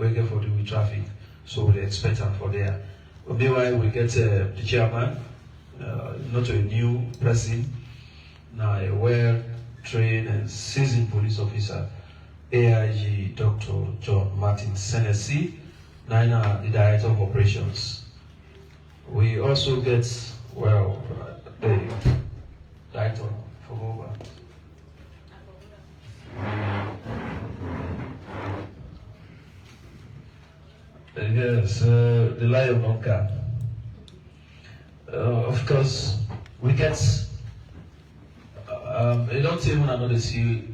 we get for do with traffic. So we expect them for there. But meanwhile, we get the chairman, not a new person, now a well-trained and seasoned police officer, AIG Dr. John Martin Senesi, now the Director of Operations. We also get, well, the Director for over. Yes, the Leone. Of course, we get, I don't even another see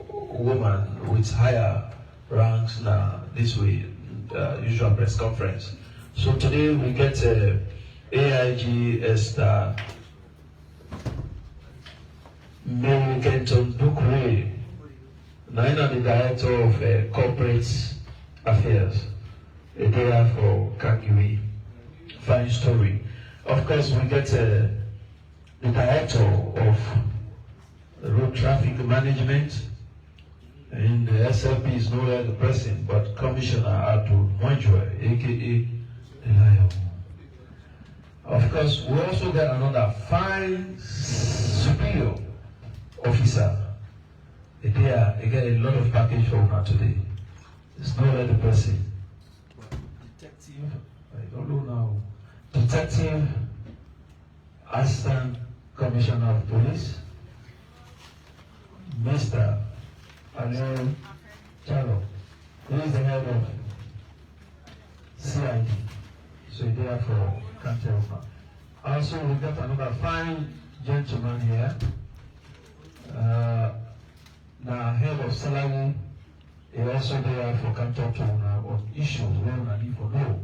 woman with higher ranks now this way, usual press conference. So today we get AIG Esther Mary Kenton Dukwe, now the Director of Corporate Affairs. There for Kakiwi. Fine story. Of course, we get the Director of Road Traffic Management, and the SLP is no longer the president, but Commissioner Abdul Mwanjwe, aka Leone. Of course, we also get another fine superior officer. They get a lot of package for her today. It's no longer the president. I don't know now. Detective Assistant Commissioner of Police, Mr. Leone Chalo. He is the head of CID. So therefore, can't tell her. Also, we got another fine gentleman here. The head of salary. He also there for come talk to on issues when I need for know.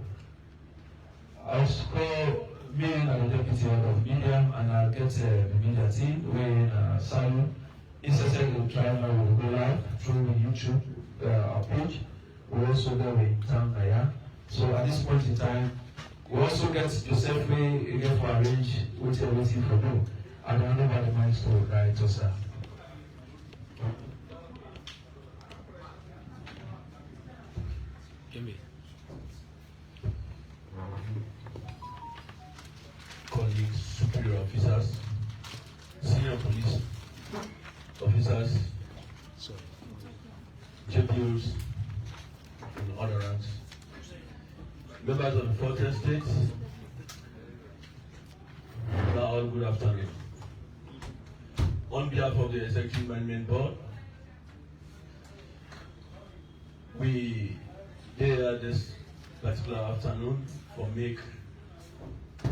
I'll call me and the deputy head of media, and I'll get the media team when Simon Incessant will try now will go live through YouTube our page. We also go in town there. So at this point in time, we also get Joseph May again for arrange what you're waiting for do. I don't know about the milestone, Director, sir. Colleagues, superior officers, senior police officers, JPOs, and other ranks, members of the 14 states, all good afternoon. On behalf of the Executive Management Board, we here this particular afternoon for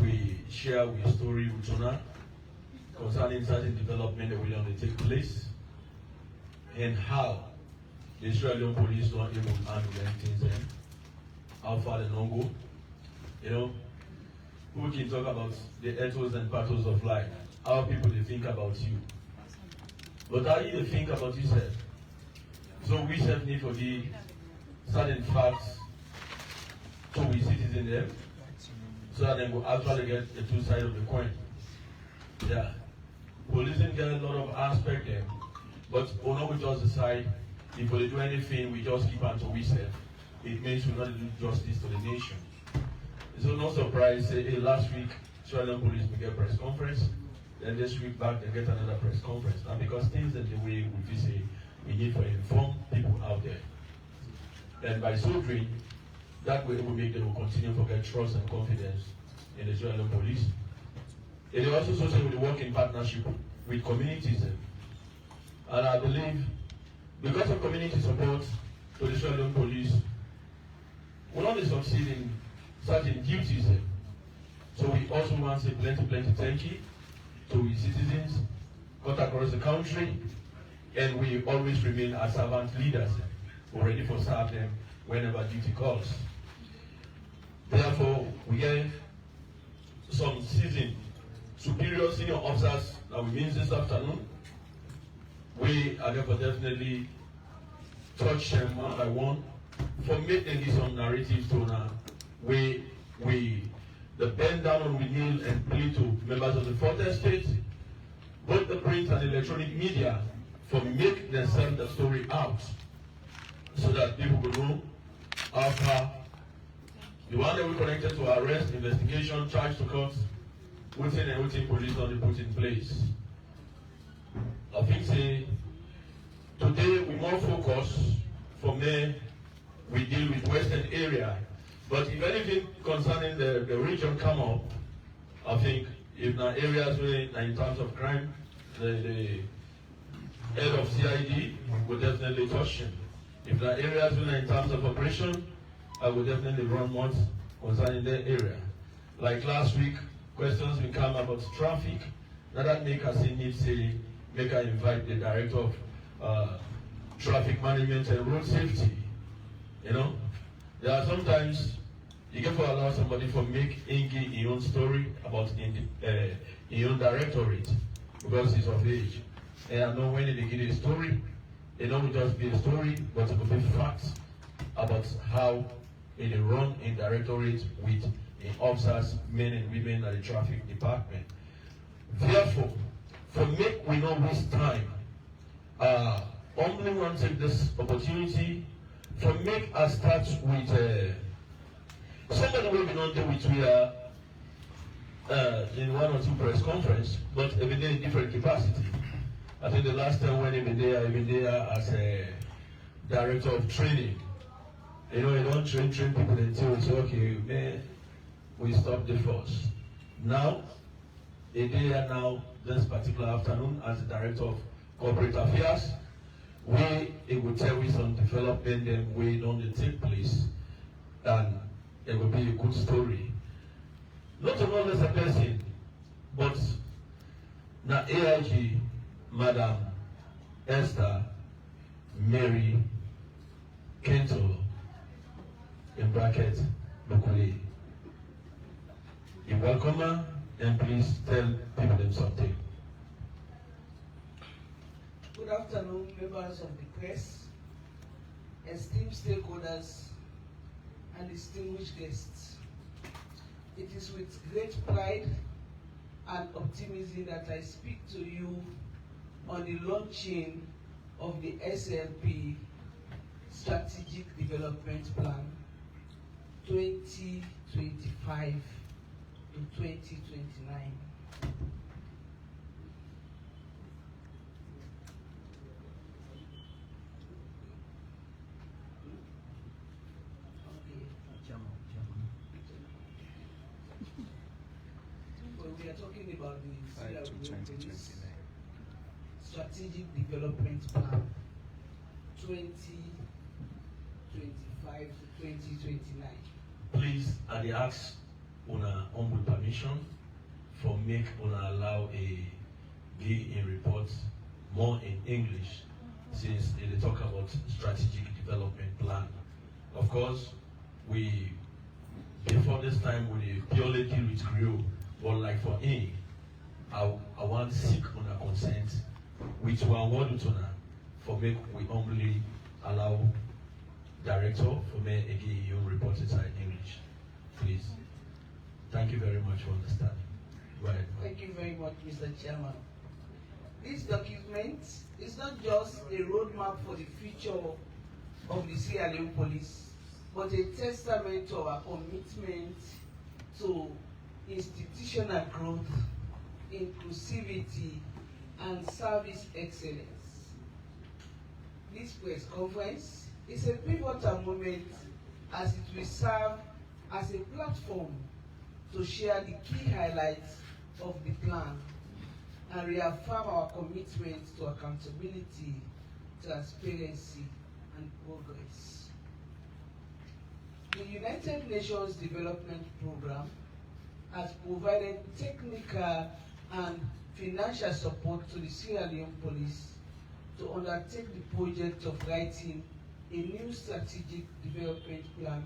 we share our story with Jonah concerning certain development that will only take place and how the Israeli police don't even handle things then, how far they don't go. You know, we can talk about the ethos and pathos of life, how people they think about you. But how you think about yourself? So we self need to give certain facts to we citizens there, so that they will actually get the two sides of the coin. Yeah. Policing get a lot of aspect there, but we not just decide if we do anything, we just keep on to ourselves. It means we not do justice to the nation. So no surprise, say, hey, last week, Israeli police will get a press conference, then this week back they get another press conference. And because things in the way we say we need to inform people out there. And by so doing, that way it will make them continue to get trust and confidence in the Israeli police. It is also associated with the work in partnership with communities. And I believe because of community support to the Israeli police, we'll only succeed in certain duties. So we also want to say plenty thank you to the citizens cut across the country, and we always remain as servant leaders, ready for serve them whenever duty calls. Therefore, we have some seasoned superior senior officers that we meet this afternoon. We are therefore definitely touch them one by one for making some narratives to now we the bend down on we kneel and plead to members of the 14th state, both the print and electronic media, for make themselves the story out so that people will know Alpha, the one that we connected to arrest, investigation, charge to court, waiting and waiting police on the put in place. I think say today we more focus from there we deal with western area. But if anything concerning the region come up, I think if now areas where in terms of crime, the head of CID will definitely touch him. If there are areas where in terms of operation, I will definitely run more concerning that area. Like last week, questions will come about traffic. Now that make us need to make I invite the director of traffic management and road safety. You know, there are sometimes you can allow somebody for make his own story about his own directorate because he's of age. And I know when they give a story, it don't just be a story, but it will be facts about how it run in directorate with officers, men and women at the traffic department. Therefore, for make we not waste time, only want to take this opportunity for make us start with somebody will be not there with we are in one or two press conference, but every day in different capacity. I think the last time when I've been there as a director of training. You know, you don't train people until you say, okay, man, we stop the force. Now, a day now, this particular afternoon, as the director of corporate affairs, it will tell you some development and way don't take place, and it will be a good story. Not only as a person, but now AIG, Madam Esther Mary Kento, in bracket, Bukuli. You welcome her, and please tell people them something. Good afternoon, members of the press, esteemed stakeholders, and distinguished guests. It is with great pride and optimism that I speak to you on the launching of the SLP Strategic Development Plan 2025 to 2029. We are talking about the Strategic Development Plan 2025 to 2029. Please, I ask una humble permission for make una allow a give in report more in English, since they talk about strategic development plan. Of course, we before this time we purely deal with Creole, but like for him, I want to seek una consent, which one word to una for make we humbly allow director for me again your report inside English, please. Thank you very much for understanding. Go ahead. Thank you very much, Mr. Chairman. This document is not just a roadmap for the future of the Sierra Leone Police, but a testament to our commitment to institutional growth, inclusivity, and service excellence. This press conference is a pivotal moment as it will serve as a platform to share the key highlights of the plan and reaffirm our commitment to accountability, transparency, and progress. The United Nations Development Programme has provided technical and financial support to the Sierra Leone Police to undertake the project of writing a new strategic development plan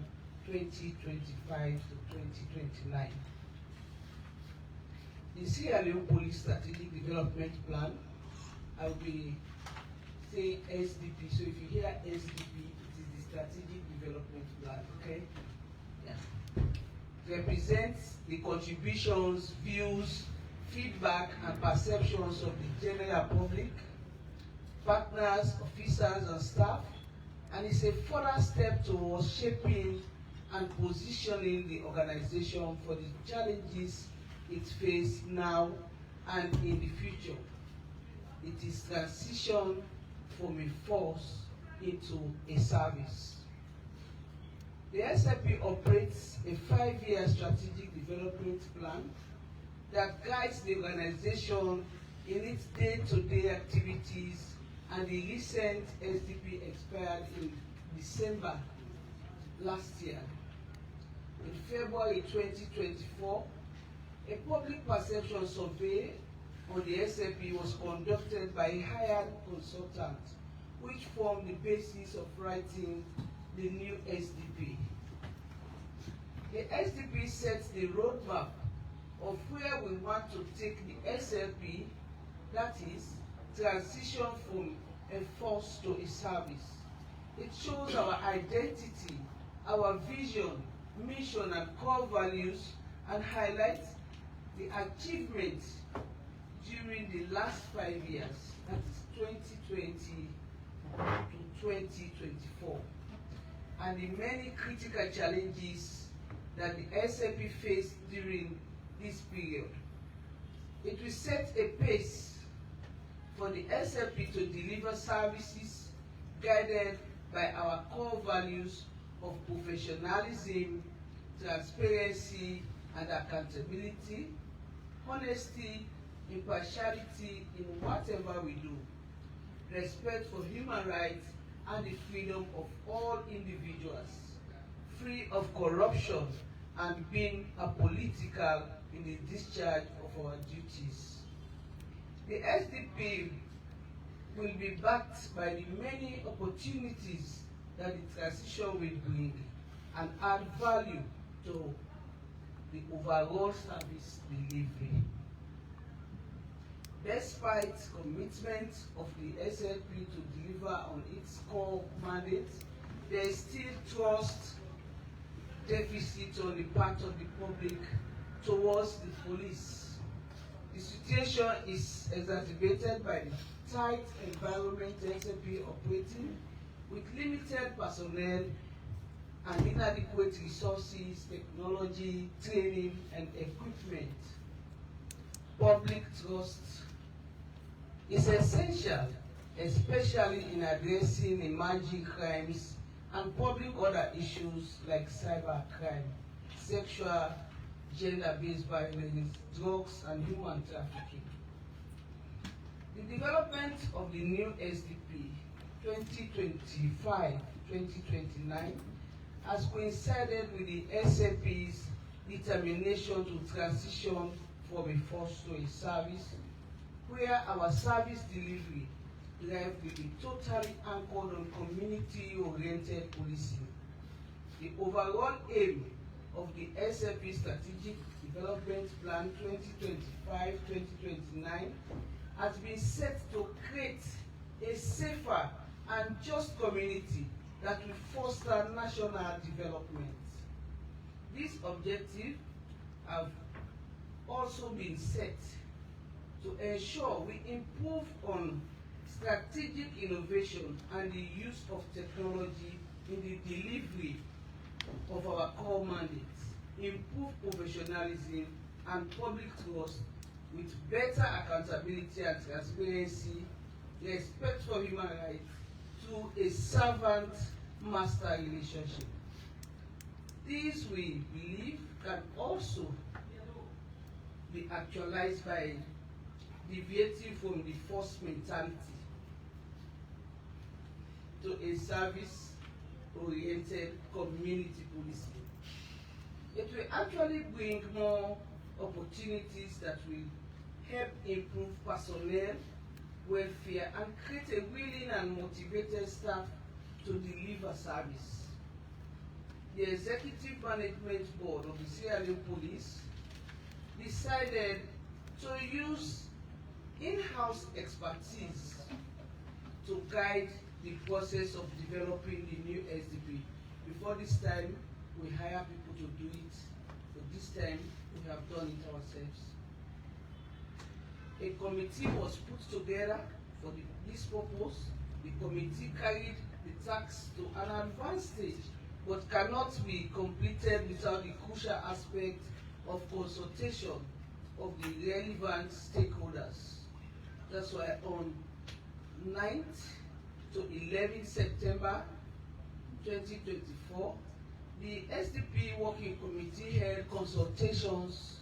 2025 to 2029. The Sierra Leone Police Strategic Development Plan, I will be saying SDP, so if you hear SDP, it is the Strategic Development Plan, okay? Yeah. It represents the contributions, views, feedback, and perceptions of the general public, partners, officers, and staff, and is a further step towards shaping and positioning the organization for the challenges it faces now and in the future. It is transition from a force into a service. The SLP operates a 5-year strategic development plan that guides the organization in its day-to-day activities, and the recent SDP expired in December last year. In February 2024, a public perception survey on the SLP was conducted by a hired consultant, which formed the basis of writing the new SDP. The SDP sets the roadmap of where we want to take the SLP, that is, transition from a force to a service. It shows our identity, our vision, mission, and core values, and highlights the achievements during the last 5 years, that is 2020 to 2024, and the many critical challenges that the SLP faced during this period. It will set a pace for the SLP to deliver services guided by our core values of professionalism, transparency and accountability, honesty, impartiality in whatever we do, respect for human rights and the freedom of all individuals, free of corruption and being apolitical in the discharge of our duties. The SDP will be backed by the many opportunities that the transition will bring and add value to the overall service delivery. Despite commitment of the SLP to deliver on its core mandate, there is still trust deficit on the part of the public towards the police. The situation is exacerbated by the tight environment SLP operating with limited personnel and inadequate resources, technology, training, and equipment. Public trust is essential, especially in addressing emerging crimes and public order issues like cybercrime, sexual, gender-based violence, drugs, and human trafficking. The development of the new SDP 2025-2029 has coincided with the SLP's determination to transition from a force to a service, where our service delivery drive will be totally anchored on community-oriented policing. The overall aim of the SLP Strategic Development Plan 2025-2029 has been set to create a safer and just community that will foster national development. These objectives have also been set to ensure we improve on strategic innovation and the use of technology in the delivery of our core mandates, improve professionalism and public trust with better accountability and transparency, respect for human rights to a servant-master relationship. These, we believe, can also be actualized by deviating from the force mentality to a service-oriented community policing. It will actually bring more opportunities that will help improve personnel welfare and create a willing and motivated staff to deliver service. The Executive Management Board of the Sierra Leone Police decided to use in-house expertise to guide the process of developing the new SDP. Before this time, we hire people to do it, but this time we have done it ourselves. A committee was put together for this purpose. The committee carried the task to an advanced stage, but cannot be completed without the crucial aspect of consultation of the relevant stakeholders. That's why on 9th to 11th September 2024, the SDP Working Committee held consultations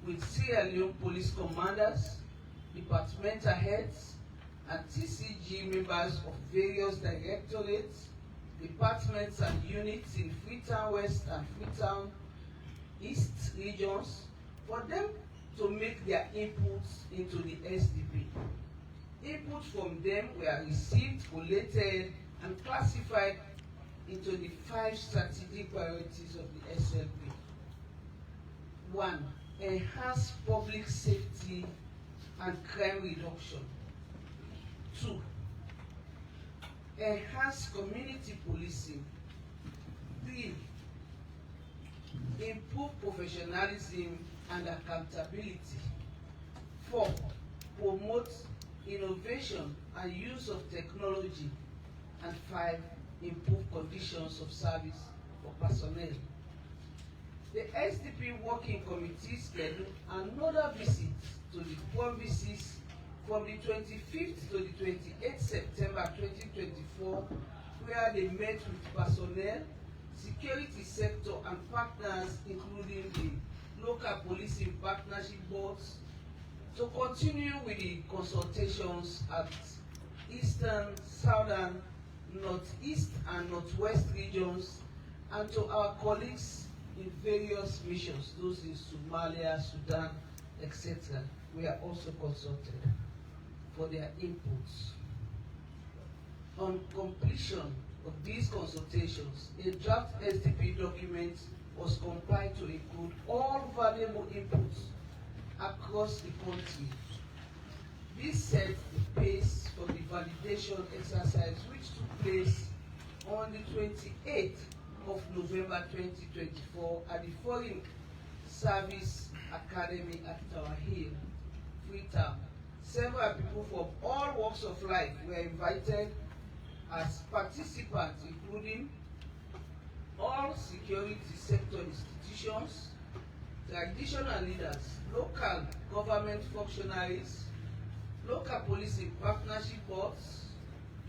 with Sierra Leone police commanders, departmental heads, and TCG members of various directorates, departments and units in Freetown West and Freetown East regions for them to make their inputs into the SDP. Inputs from them were received, collated, and classified into the 5 strategic priorities of the SLP. 1. Enhance public safety and crime reduction. 2. Enhance community policing. 3. Improve professionalism and accountability. 4. Promote innovation and use of technology. And 5. Improve conditions of service for personnel. The SDP Working Committee scheduled another visit to the provinces from the 25th to the 28th September 2024, where they met with personnel, security sector and partners, including the local policing partnership boards, to continue with the consultations at Eastern, Southern, Northeast and Northwest regions, and to our colleagues in various missions, those in Somalia, Sudan, etc. We are also consulted for their inputs. On completion of these consultations, a draft SDP document was compiled to include all valuable inputs across the country. This set the pace for the validation exercise, which took place on the 28th of November 2024 at the Foreign Service Academy at Tower Hill, Freetown. Several people from all walks of life were invited as participants, including all security sector institutions, traditional leaders, local government functionaries, local policing partnership boards,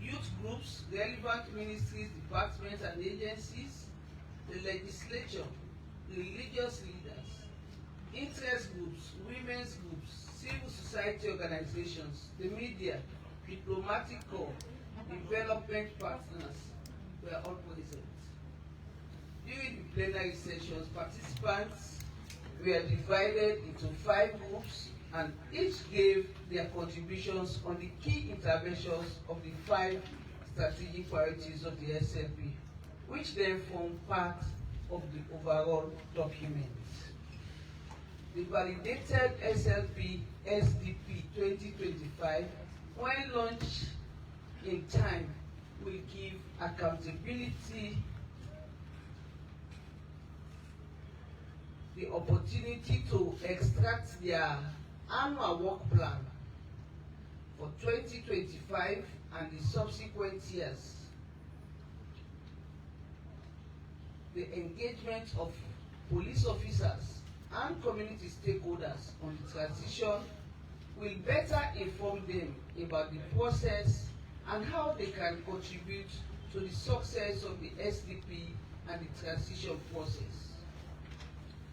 youth groups, relevant ministries, departments and agencies, the legislature, the religious leaders, interest groups, women's groups, civil society organizations, the media, diplomatic corps, development partners were all present. During the plenary sessions, participants were divided into 5 groups and each gave their contributions on the key interventions of the 5 strategic priorities of the SLP, which then form part of the overall document. The validated SLP SDP 2025, when launched in time, will give accountability, the opportunity to extract their annual work plan for 2025 and the subsequent years. The engagement of police officers and community stakeholders on the transition will better inform them about the process and how they can contribute to the success of the SDP and the transition process.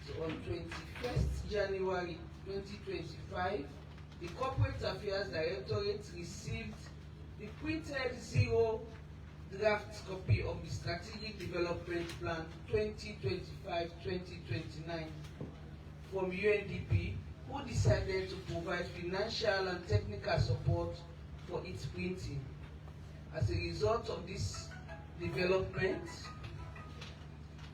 So on 21st January 2025, the Corporate Affairs Directorate received the printed 0 draft copy of the Strategic Development Plan 2025-2029 from UNDP, who decided to provide financial and technical support for its printing. As a result of this development,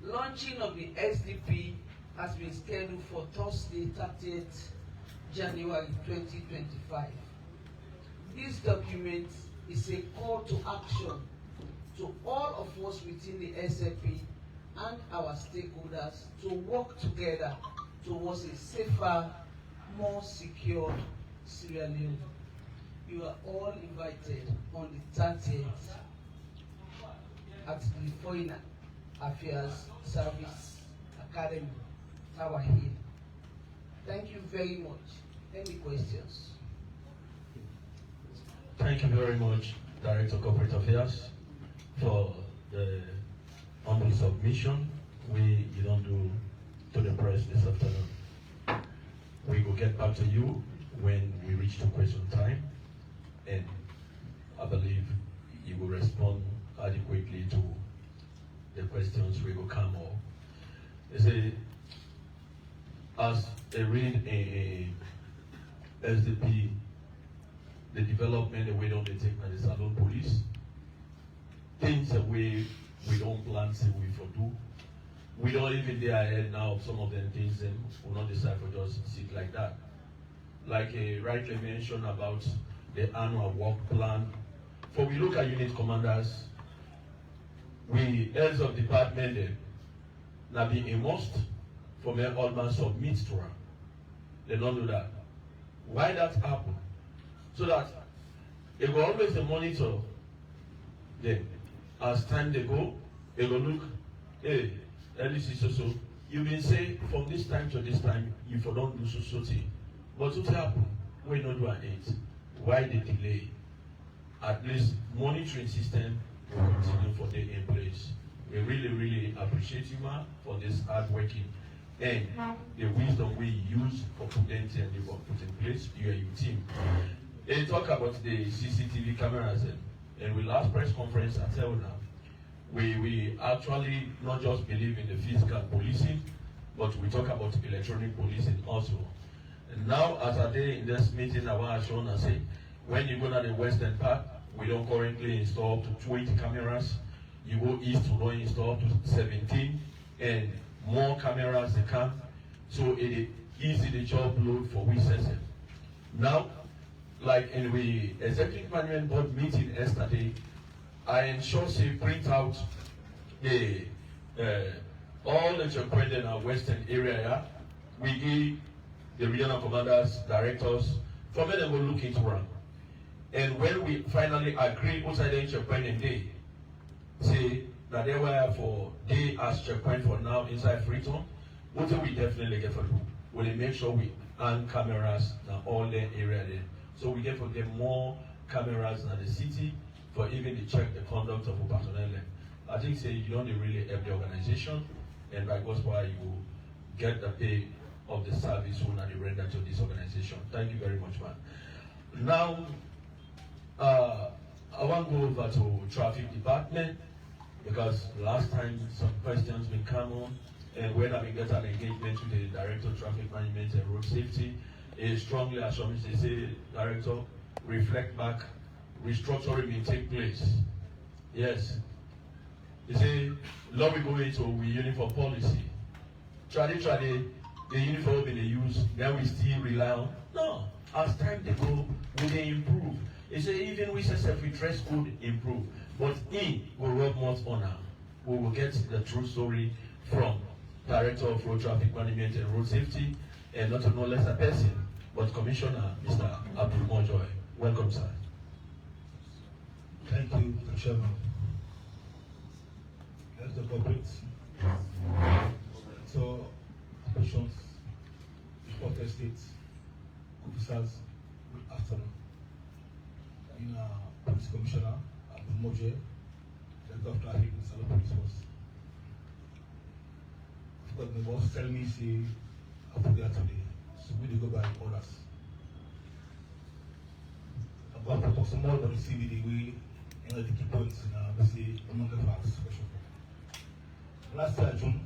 launching of the SDP has been scheduled for Thursday, 30th January 2025. This document is a call to action to all of us within the SLP and our stakeholders to work together towards a safer, more secure Sierra Leone. You are all invited on the 30th at the Foreign Affairs Service Academy, Tower Hill. Thank you very much. Any questions? Thank you very much, Director of Corporate Affairs, for the humble submission you don't do to the press this afternoon. We will get back to you when we reach to question time, and I believe you will respond adequately to the questions we will come up. You see, as a read a SDP, the development away don't take by the Salon Police, things away we don't plan to we for do. We don't even dare ahead now of some of them things and will not decide for just sit like that. Like rightly mentioned about the annual work plan. For we look at unit commanders, we heads of department them now be a must for me all man submit to her. They don't do that. Why that happen? So that it will always monitor them. As time they go, they will look, hey, this is so. You may say from this time to this time, you for don't do so thing. But what happen? We not do an eight. Why the delay? At least monitoring system will continue for the in place. We really, really appreciate you, ma, for this hard working and the wisdom we use for prudent and the work put in place. You and your team. They talk about the CCTV cameras and we last press conference I tell now. We actually not just believe in the physical policing, but we talk about electronic policing also. And now as a day in this meeting I want to show and say, when you go to the western part, we don't currently install up to 20 cameras. You go east to don't install up to 17 and more cameras they come. So it is easy the job load for we system. Now, like in the executive management board meeting yesterday, I ensure say print out the all the checkpoints in our western area. Yeah? We give the regional commanders, directors, from where they will look into run. And when we finally agree outside the checkpoint and day, say that they were for day as checkpoint for now inside Freetown, what we definitely get for them? We'll make sure we add cameras in all the area there. So we get for them more cameras in the city for even to check the conduct of the personnel. I think say you don't really help the organization, and by God's power you will get the pay of the service when they render to this organization. Thank you very much, man. Now, I want to go over to traffic department because last time some questions been come on, and when I get an engagement with the director of traffic management and road safety, is strongly assumed they say, director, reflect back, restructuring may take place. Yes. They say, law we go into we uniform policy. Traditionally, the uniform they use, then we still rely on. No, as time they go, we they improve. They say even we say self-dress code improve, but in will rub more on her. We will get the true story from Director of Road Traffic Management and Road Safety, and not a no less a person, but Commissioner Mr. Abdul Mojoy. Welcome, sir. Thank you, Mr. Chairman. That's the corporate. So, operations, report estates, officers, good afternoon. In Police Commissioner Abdul Mojoy, Director of Traffic in Salon Police Force. Of course, my boss tell me, say, I'll put there today. So we go by orders. I'm going to talk some more about the CBD way and the key points in obviously among the facts for sure. Last year, June,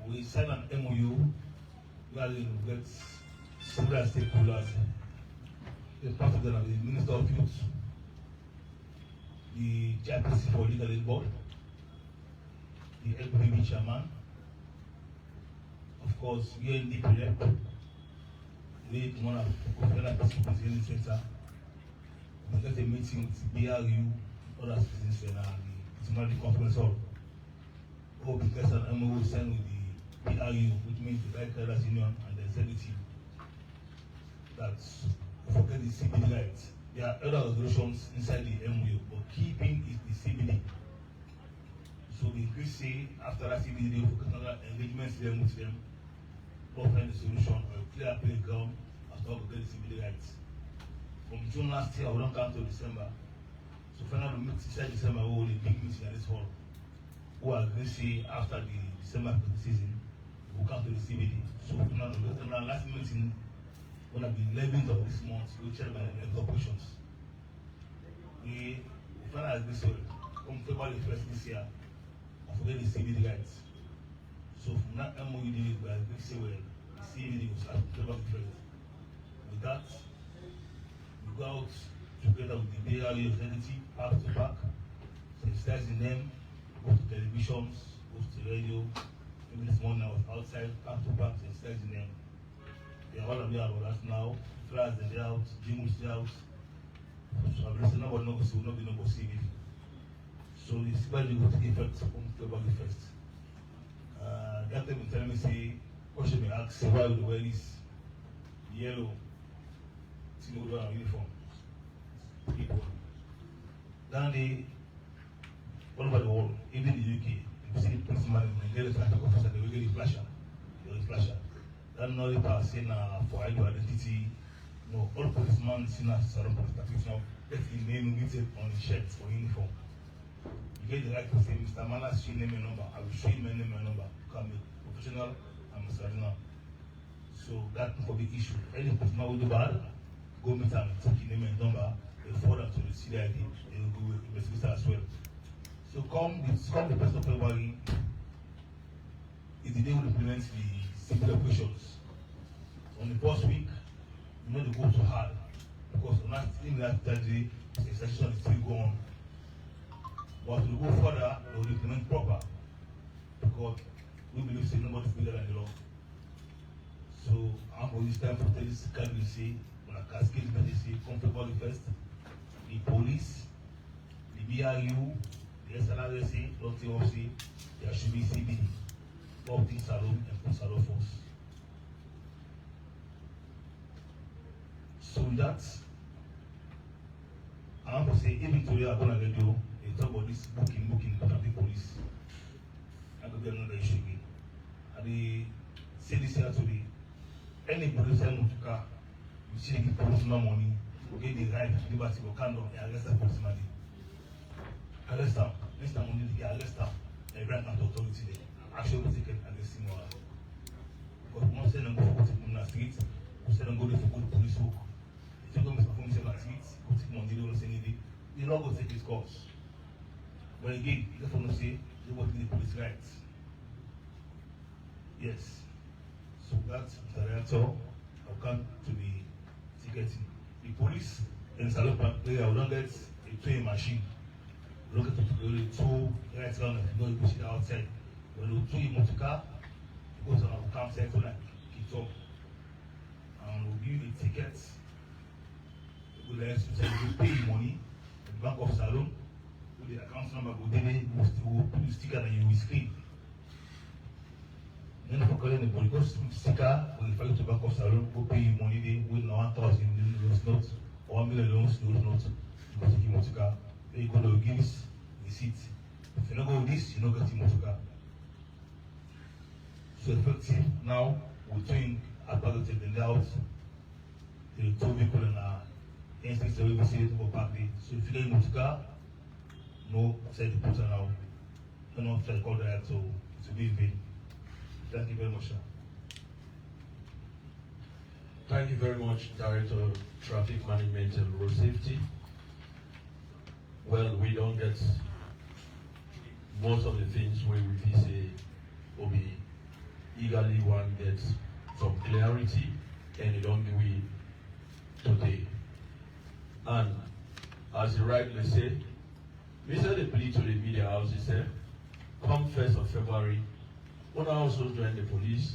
we signed an MOU regarding with several stakeholders. The part of them are the Minister of Youth, the Chairperson for Legal Aid Board, the LPB Chairman, of course, we are in the project. We one of the person in the center. We got a meeting with BRU, other citizens, and it's not the conference hall. Oh, because an MOU signed with the BRU, which means the Bike Riders Union and the executive, that forget the CBD rights. There are other resolutions inside the MOU, but keeping is the CBD. So the increase say after that CBD, they will focus on engagements them with them, find a solution or a clear playground as to how to get the CBD rights. From June last year, we don't come to December. So finally, we meet inside December, we will a big meeting at this hall. Who are going to say after the December season, we'll come to the CBD. So now the last meeting going to be 11th of this month, we'll check by the operations. We finally this year, come February 1st this year, I forget the CBD rights. So from that MOU, we are going to say, well, the CBD will start February 1st. With that, we go out together with the BRE entity, park to park, sensitizing them, go to televisions, go to radio. Maybe this morning I was outside, park to park, sensitizing them. They are all aware about us now. Flyers and they're out, Jim was out. So I've listened about no see, not be no CBD. So the CBD will take effect on February 1st. That time will tell me, say, what should we ask, say, why would we wear this yellow Tinodo uniform? People. Then they, all over the world, even the UK, you see the policeman in the traffic officer, they will get the flasher. They will flasher. That not the person saying for ID identity. No, all policemen seen as surround police traffic now get the name written on the shirt or uniform. You get the right to say, Mr. Malas, show name and number. I will show you my name and number. Come be professional and professional. So that will be issue. Any policeman will do bad, go meet them, take your name and number, they forward them to the CID, they will go investigate as well. So come the 1st of February is the day we implement the civil operations. On the first week, you know they go too hard because on that day, the session is still going on. But to go further, they will implement proper because we believe say nobody's bigger than the law. So I'm going to use time to tell this candidacy on a cascade candidacy come February 1st. The police, the BRU, the SLRSA, LOTOC, there should be CBD, both in Salon and post Salon force. So with that, I'm going to say, even today I'm going to get you, they talk about this booking, traffic police. I'm going to get another issue again. And they say this here today, anybody say no to car, you see they give police no money, get the right, liberty, or candle, and arrest the policeman. Arrest them. Next time we need to get arrest them, and grant them to authority there. Action will be taken against him. Because once they don't go for him on the street, we say don't go there for good police work. If you don't perform himself on the street, go take money, they don't say anything. They don't go take his course. But again, that's what I say, they want the police rights. Yes. So that's the director of come to the ticketing. The police in Salon area will not get a towing machine. We don't get to tow right around and you know you push it outside. When we tow your motor car, it goes on our campsite so like it up. And we'll give you a ticket. We'll let you pay the money at the bank of Salon. With the account number, we'll put the sticker and you will screen. Then for calling the police sticker, we refer to bank of Salon, we'll pay you money, they will know 1,000 notes, or 1 million loans, notes, you take your motor car. Then you go to give us receipt. If you don't go with this, you don't get your motor car. So effective now, we're doing a targeted and out the two vehicle and instance that we will see it for back day. So if you get your motor car, no set the portal now. Do not try to call that to be in vain. Thank you very much, sir. Thank you very much, Director of Traffic Management and Road Safety. Well, we don't get most of the things where we say will be eagerly one gets some clarity and you don't do it today. And as you rightly say, we said a plea to the media house, he said, come 1st of February, we also join the police,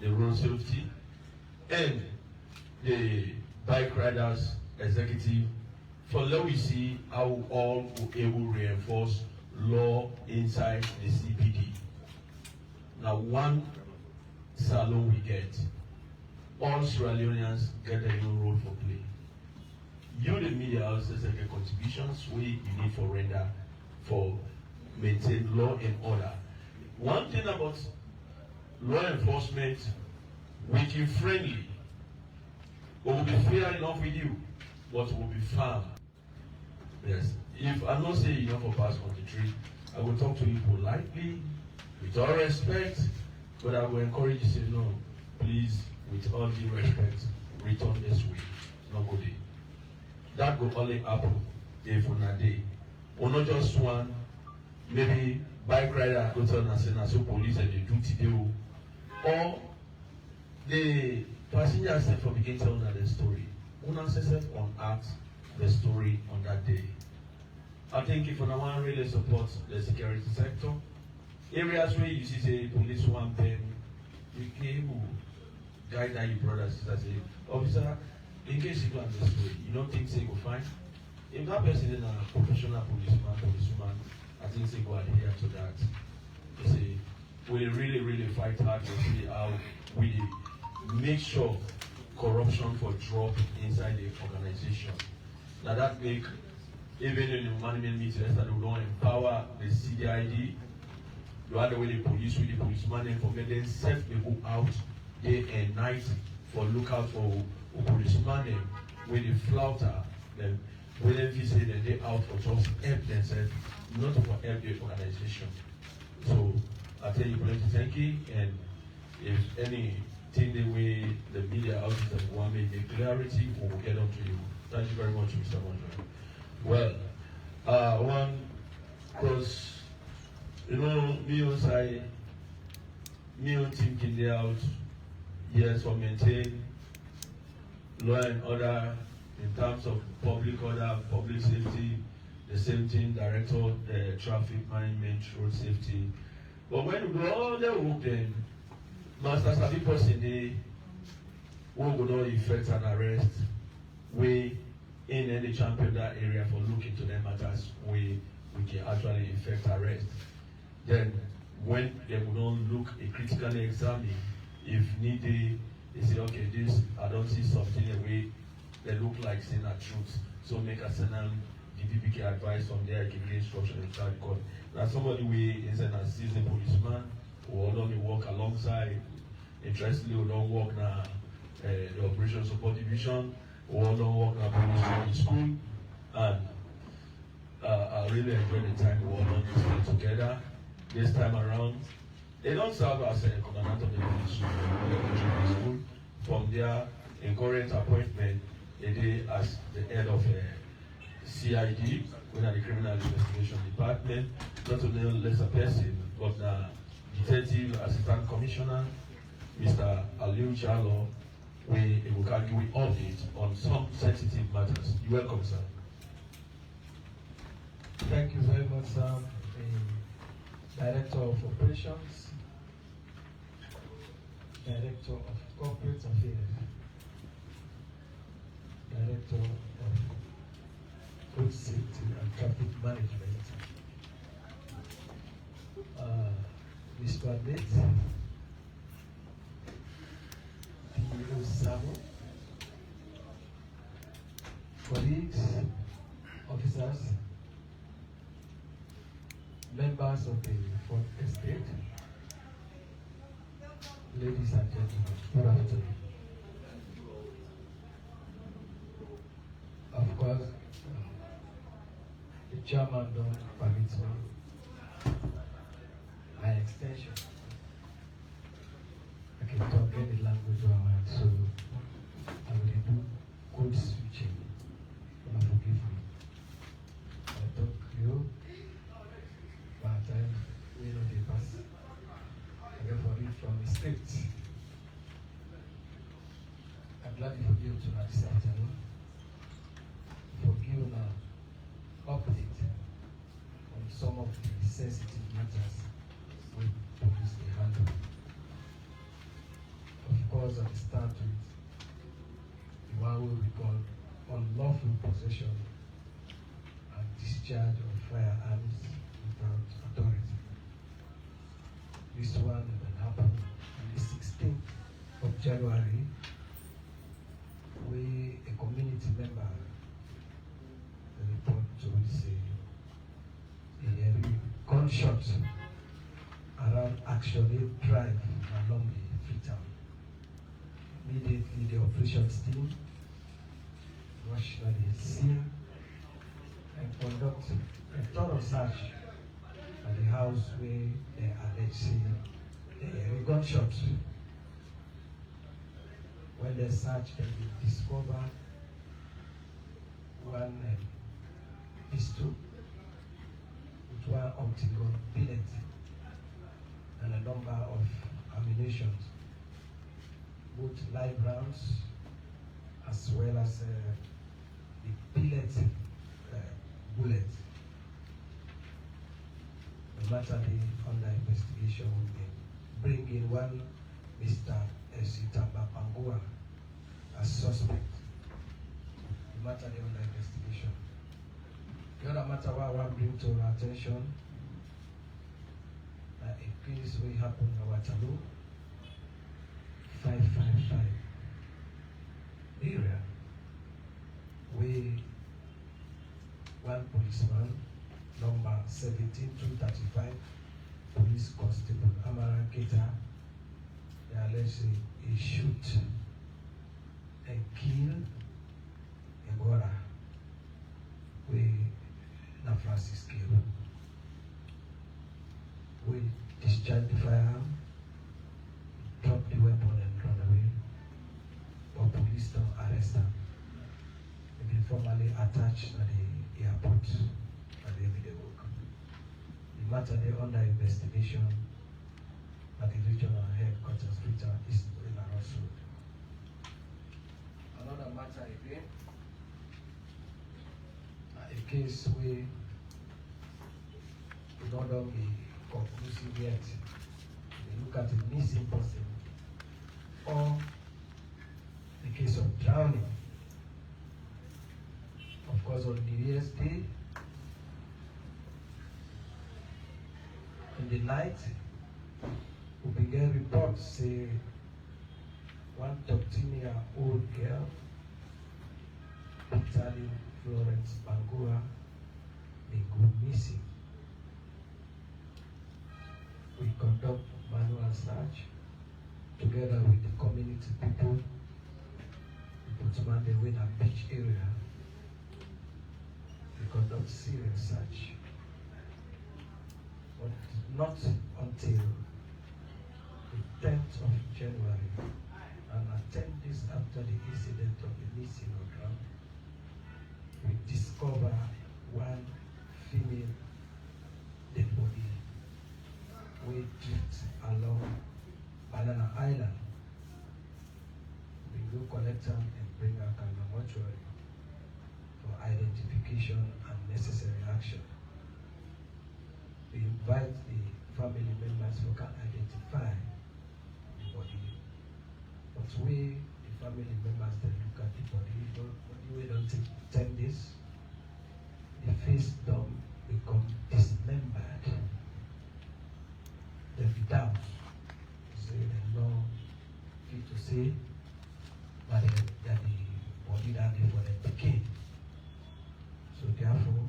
the road safety, and the bike riders executive, for let we see how all will able to reinforce law inside the CPD. Now one salon we get, all Sierra Leoneans get a new role for play. you the media houses like a contributions we you need for render for maintain law and order. One thing about law enforcement, we keep friendly. We will be fair enough with you, but we will be firm. Yes. If I not say enough of us on the tree, I will talk to you politely, with all respect, but I will encourage you to say, no, please, with all due respect, return this way. Not good day. That will only happen if on a day. Or not just one, maybe bike rider go turn and say, so police and they do today. Or the passenger say for begin telling their story. Una says on ask the story on that day. I think if one want really support the security sector, areas where you see say police one pen, you can guide that your brothers sisters say, officer, in case you go on this way, you don't think say go fine. If that person is a professional policewoman, I think say go adhere to that. You see, we really fight hard to see how we make sure corruption for drop inside the organization. Now that make even in the management meeting that we don't empower the CDID, you have the way the police with the policeman and forget them self they go out day and night for look out for policeman with the flouter them when they say that they out for just help themselves, not for help the organization. So I tell you plenty thank you, and if anything the way the media houses that want me the clarity, we will get on to you. Thank you very much, Mr. Monjo. Well, one, because, you know, me on team can lay out, yes, for maintain law and order in terms of public order, public safety, the same thing, director, traffic management, road safety. But when we go all the work then, Master Sabi person, they will not effect an arrest, we in any champion that area for looking to them matters we can actually effect arrest. Then when they will not look critically examine, if needed, they say, okay, this I don't see something away they look like saying a truth. So make a send them the PPK advice from there, give the instruction and charge court. Now somebody we is an assistant policeman or only work alongside, interestingly we don't work now the operation support division. We all don't work at police school, and I really enjoy the time we all done this together. This time around, they don't serve as a commandant of the police school. From there, in current appointment, they did as the head of CID, when the Criminal Investigation Department, not only less a person, but the Detective Assistant Commissioner, Mr. Aliu Chalo. We can do an audit on some sensitive matters. You're welcome, sir. Thank you very much, sir. Director of Operations, Director of Corporate Affairs, Director of Road Safety and Traffic Management, Mr. Nate, colleagues, officers, members of the Fourth Estate, ladies and gentlemen, good afternoon. Of course, the chairman don't permit me my extension. I can talk any language I want, so I will do code switching. Forgive me. I talk you, but we know the pass. I get for it from the state. I'm glad you forgive tonight this afternoon. Forgive now update on some of the sensitive matters we police the handle. Of course, I start with the one we call unlawful possession and discharge of firearms without authority. This one happened on the 16th of January, where a community member actually drive along the Freetown. Immediately, the operations team rushed to the scene and conduct a thorough search at the house where they alleged the gunshots. When they searched, they discovered one pistol with one octagon billet and a number of ammunition, both live rounds as well as the billet bullets. The matter under investigation will be bringing one Mr. Esitaba Pangua as suspect. The matter under investigation. The other matter I want to bring to our attention, a case will happen in Waterloo, 555 area, where one policeman, number 17235, police constable Amara Keta, they allegedly he shoot and kill Egora, where na Francis Kiro. We discharged the firearm, dropped the weapon and run away. But police don't arrest them. They've been formally attached at the airport at the everyday work. The matter they under investigation at the regional headquarters, Twitter, is in Road. Another matter again, a case where we don't know the conclusive yet. We look at a missing person or the case of drowning. Of course, on New Year's Day, in the night, we began reports say one 13-year-old girl, Italian Florence Bangura, may go missing. We conduct manual search together with the community people. We put man the Wena Beach area. We conduct serious search. But not until the 10th of January, and 10 days after the incident of the missing or drowned, we discover one female dead body. We drift along Banana Island. We go collect them and bring her to the mortuary for identification and necessary action. We invite the family members who can identify the body. But we, the family members, that look at the body, we don't take 10 days. The face don't become dismembered. They be down. Say they know fit to say, but that the body that they for the decay. So therefore,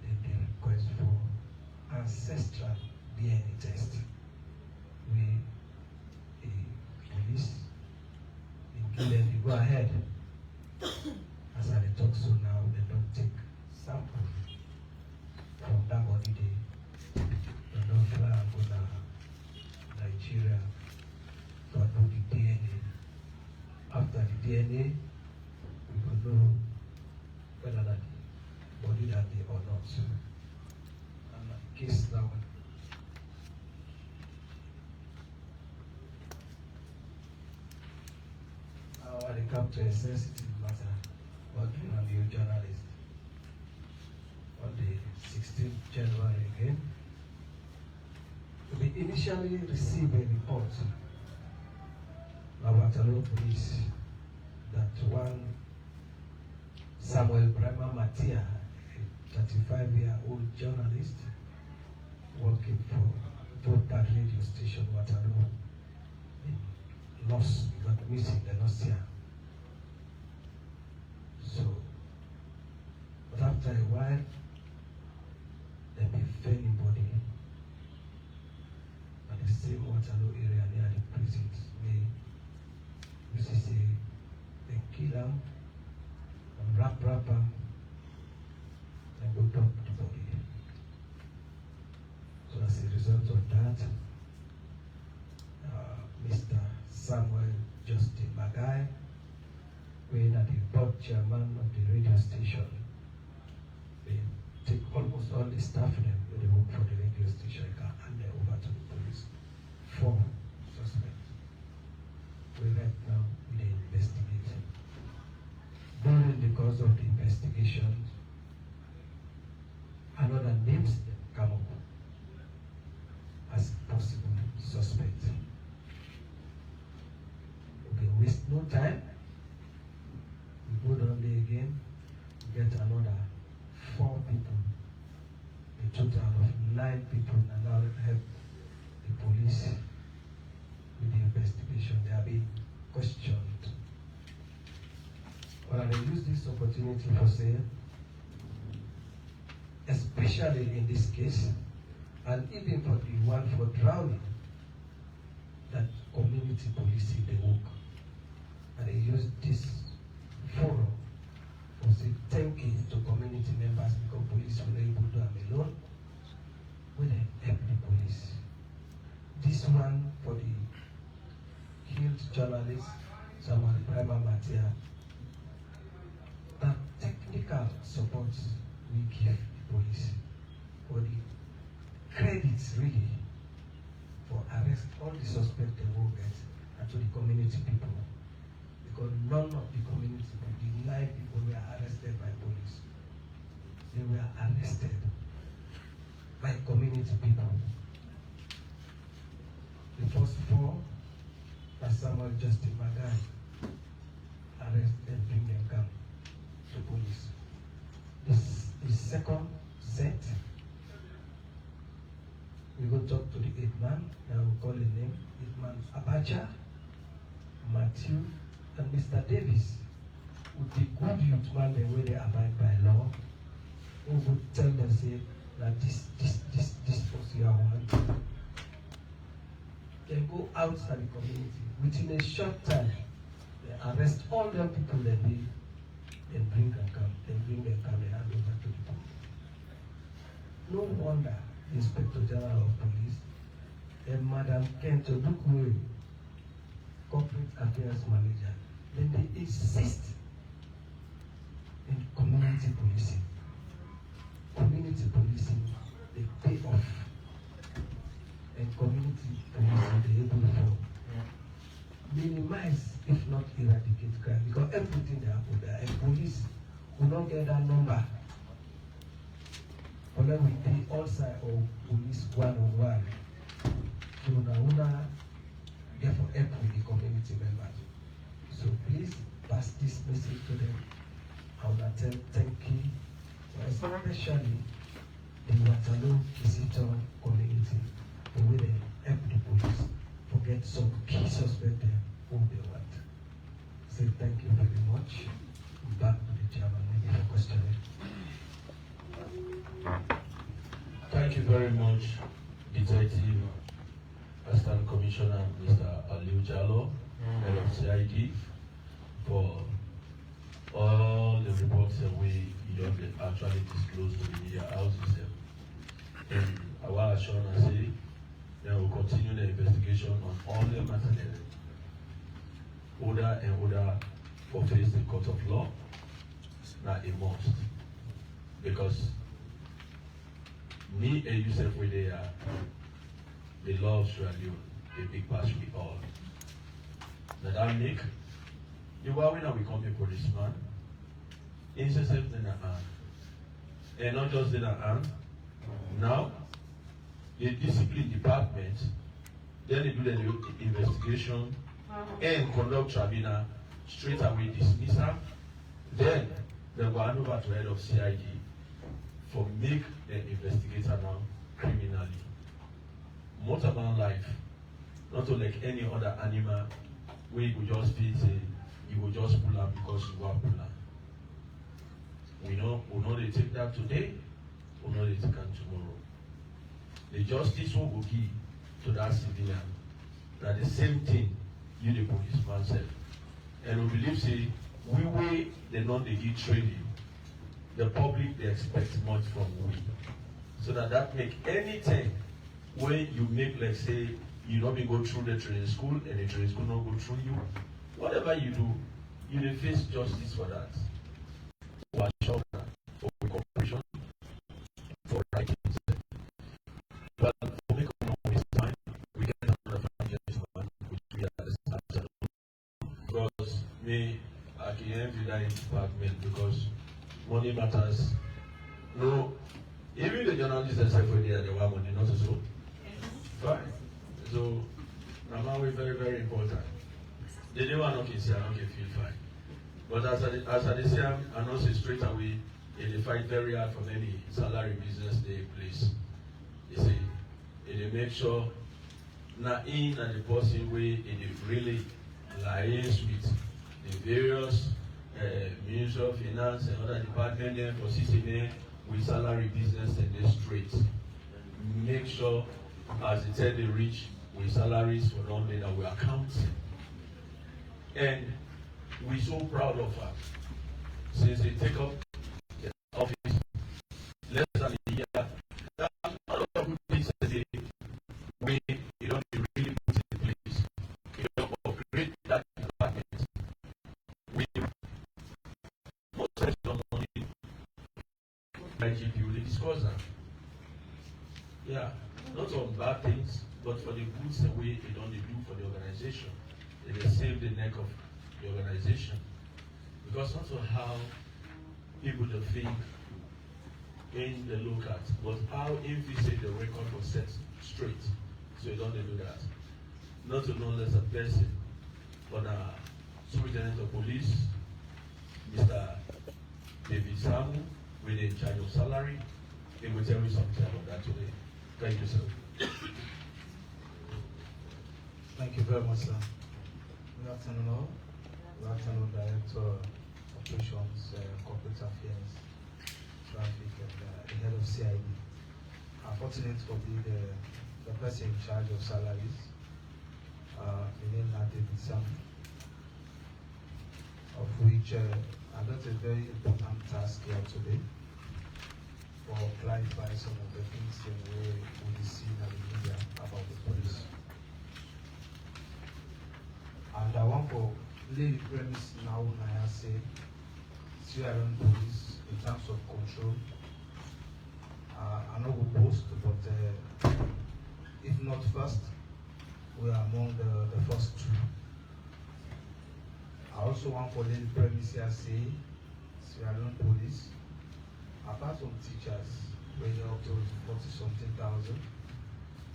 they request for ancestral DNA test. We, the police, give them the go ahead. As I talk so now, they don't take sample from that body. They don't fly and go to Nigeria to do the DNA. After the DNA, we will know whether that the body that they or not. And the case now. When it comes to a sensitive matter, what do you new journalist? On the 16th January again, we initially received a report by Waterloo Police that one Samuel Brema Matia, a 35-year-old journalist working for Broadband radio station Waterloo, lost, got missing, they're not here. So, but after a while, they be failing body. And same Waterloo area near the prisons. This is a kill them, wrap them, and go dump the body. So as a result of that, Mr. Samuel Justin Magai, being at the board chairman of the radio station, they take almost all the staff them when they work for the radio station and hand them over to the police. 4 suspects. We right now we investigate. During the course of the investigation, another names come up as possible suspects. Okay, waste no time. We go down there again, get another 4 people. A total of 9 people and now help the police with the investigation. They are being questioned. But I will use this opportunity for saying, especially in this case, and even for the one for drowning, that community policing they work. And they use this forum for say thank you to community members because police were able to do them alone when they help the police. This one for the killed journalist, someone Prima Matia, that technical support we give the police for the credits really for arrest all the suspects they will get and to the community people. Because none of the community people, the 9 people were arrested by police. They were arrested by community people. The first 4, as Samuel Justin Magai, arrest and bring them down to police. The second set, we go talk to the 8th man, and we call his name, 8th man Abacha, Matthew, and Mr. Davis, with the good youth man, the way they abide by law, who would tell them, say, that this was your one. They go outside the community. Within a short time, they arrest all them people they need, and bring them come, and hand over to the police. No wonder the Inspector General of Police and Madam Kento Dukwe, Corporate Affairs Manager, then they insist in community policing. Community policing, they pay off. And community policing, they able to minimize, if not eradicate crime. Because everything they happen there, and police will not get that number. But then we pay all sides of police one-on-one. So now, therefore, help with the community members. So please pass this message to them. I would attend thank you, especially the Waterloo visitor community, the way they help the police forget some key suspects there who they want. So thank you very much. Back to the chairman, maybe for questioning. Thank you very much, Detective Assistant Commissioner Mr. Aliu Jallo, head of CID, for all the reports that we actually disclosed to the media houses. And our assurance is that we'll continue the investigation on all the matters. Order and order for face the court of law, not a must. Because me and Yusuf, we they are the law of Sierra Leone, a big part we all. Now that make the way we become a policeman, it's a self in the hand. And not just in the hand. Now, the discipline department, then they do the investigation and conduct tribunal, straight away dismissal. Then they go hand over to head of CID for make the investigator now criminally. Motorman life, not like any other animal where you go just feel say you will just pull up because you want pull up. We know they take that today, we know they take that tomorrow. The justice will give to that civilian. That the same thing you the policeman said. And we believe say we they not they give training. The public they expect much from we. So that make anything when you make, like say, you not be go through the training school and the training school not go through you. Whatever you do, you will face justice for that. For assurance, for cooperation, for writing. But for me, waste time, we get another financial which we understand. Because me, I can envy that department because money matters. No, even the journalists themselves when they want money, not so. Fine. So, now we're very, very important. They never know can say I don't feel fine. But as I say, I know say straight away, they fight very hard for any salary business they place. You see, they make sure not in and the person way they really liaise with the various Ministry of Finance and other departments there for CCTV with salary business and they straight. Make sure as they tell they reach with salaries for London that we account. And we're so proud of her. Since they take up the office less than a year, that a lot of people say we you don't really put in place. You don't upgrade that department. We most of the money IGP will discuss that. Yeah, not on bad things, but for the goods and way they don't do for the organization. They save the neck of the organization. Because also how people to think in the look at, but how if you say the record was set straight, so you don't do that. Not to know less a person, but Superintendent of Police, Mr. David Samu, with in charge of salary, he will tell you something about that today. Thank you, sir. Thank you very much, sir. Good afternoon, all. Good afternoon, Director Operations, Corporate Affairs, Traffic, and the Head of CID. I'm fortunate to be the person in charge of salaries. The name is David Sam, of which I got a very important task here today for clarify some of the things that we see in the media about the police. And I want to lay the premise now when I say Sierra Leone police in terms of control. I know we boast, but if not first, we are among the first two. I also want to lay the premise here say Sierra Leone police, apart from teachers, weighing up to 40-something thousand,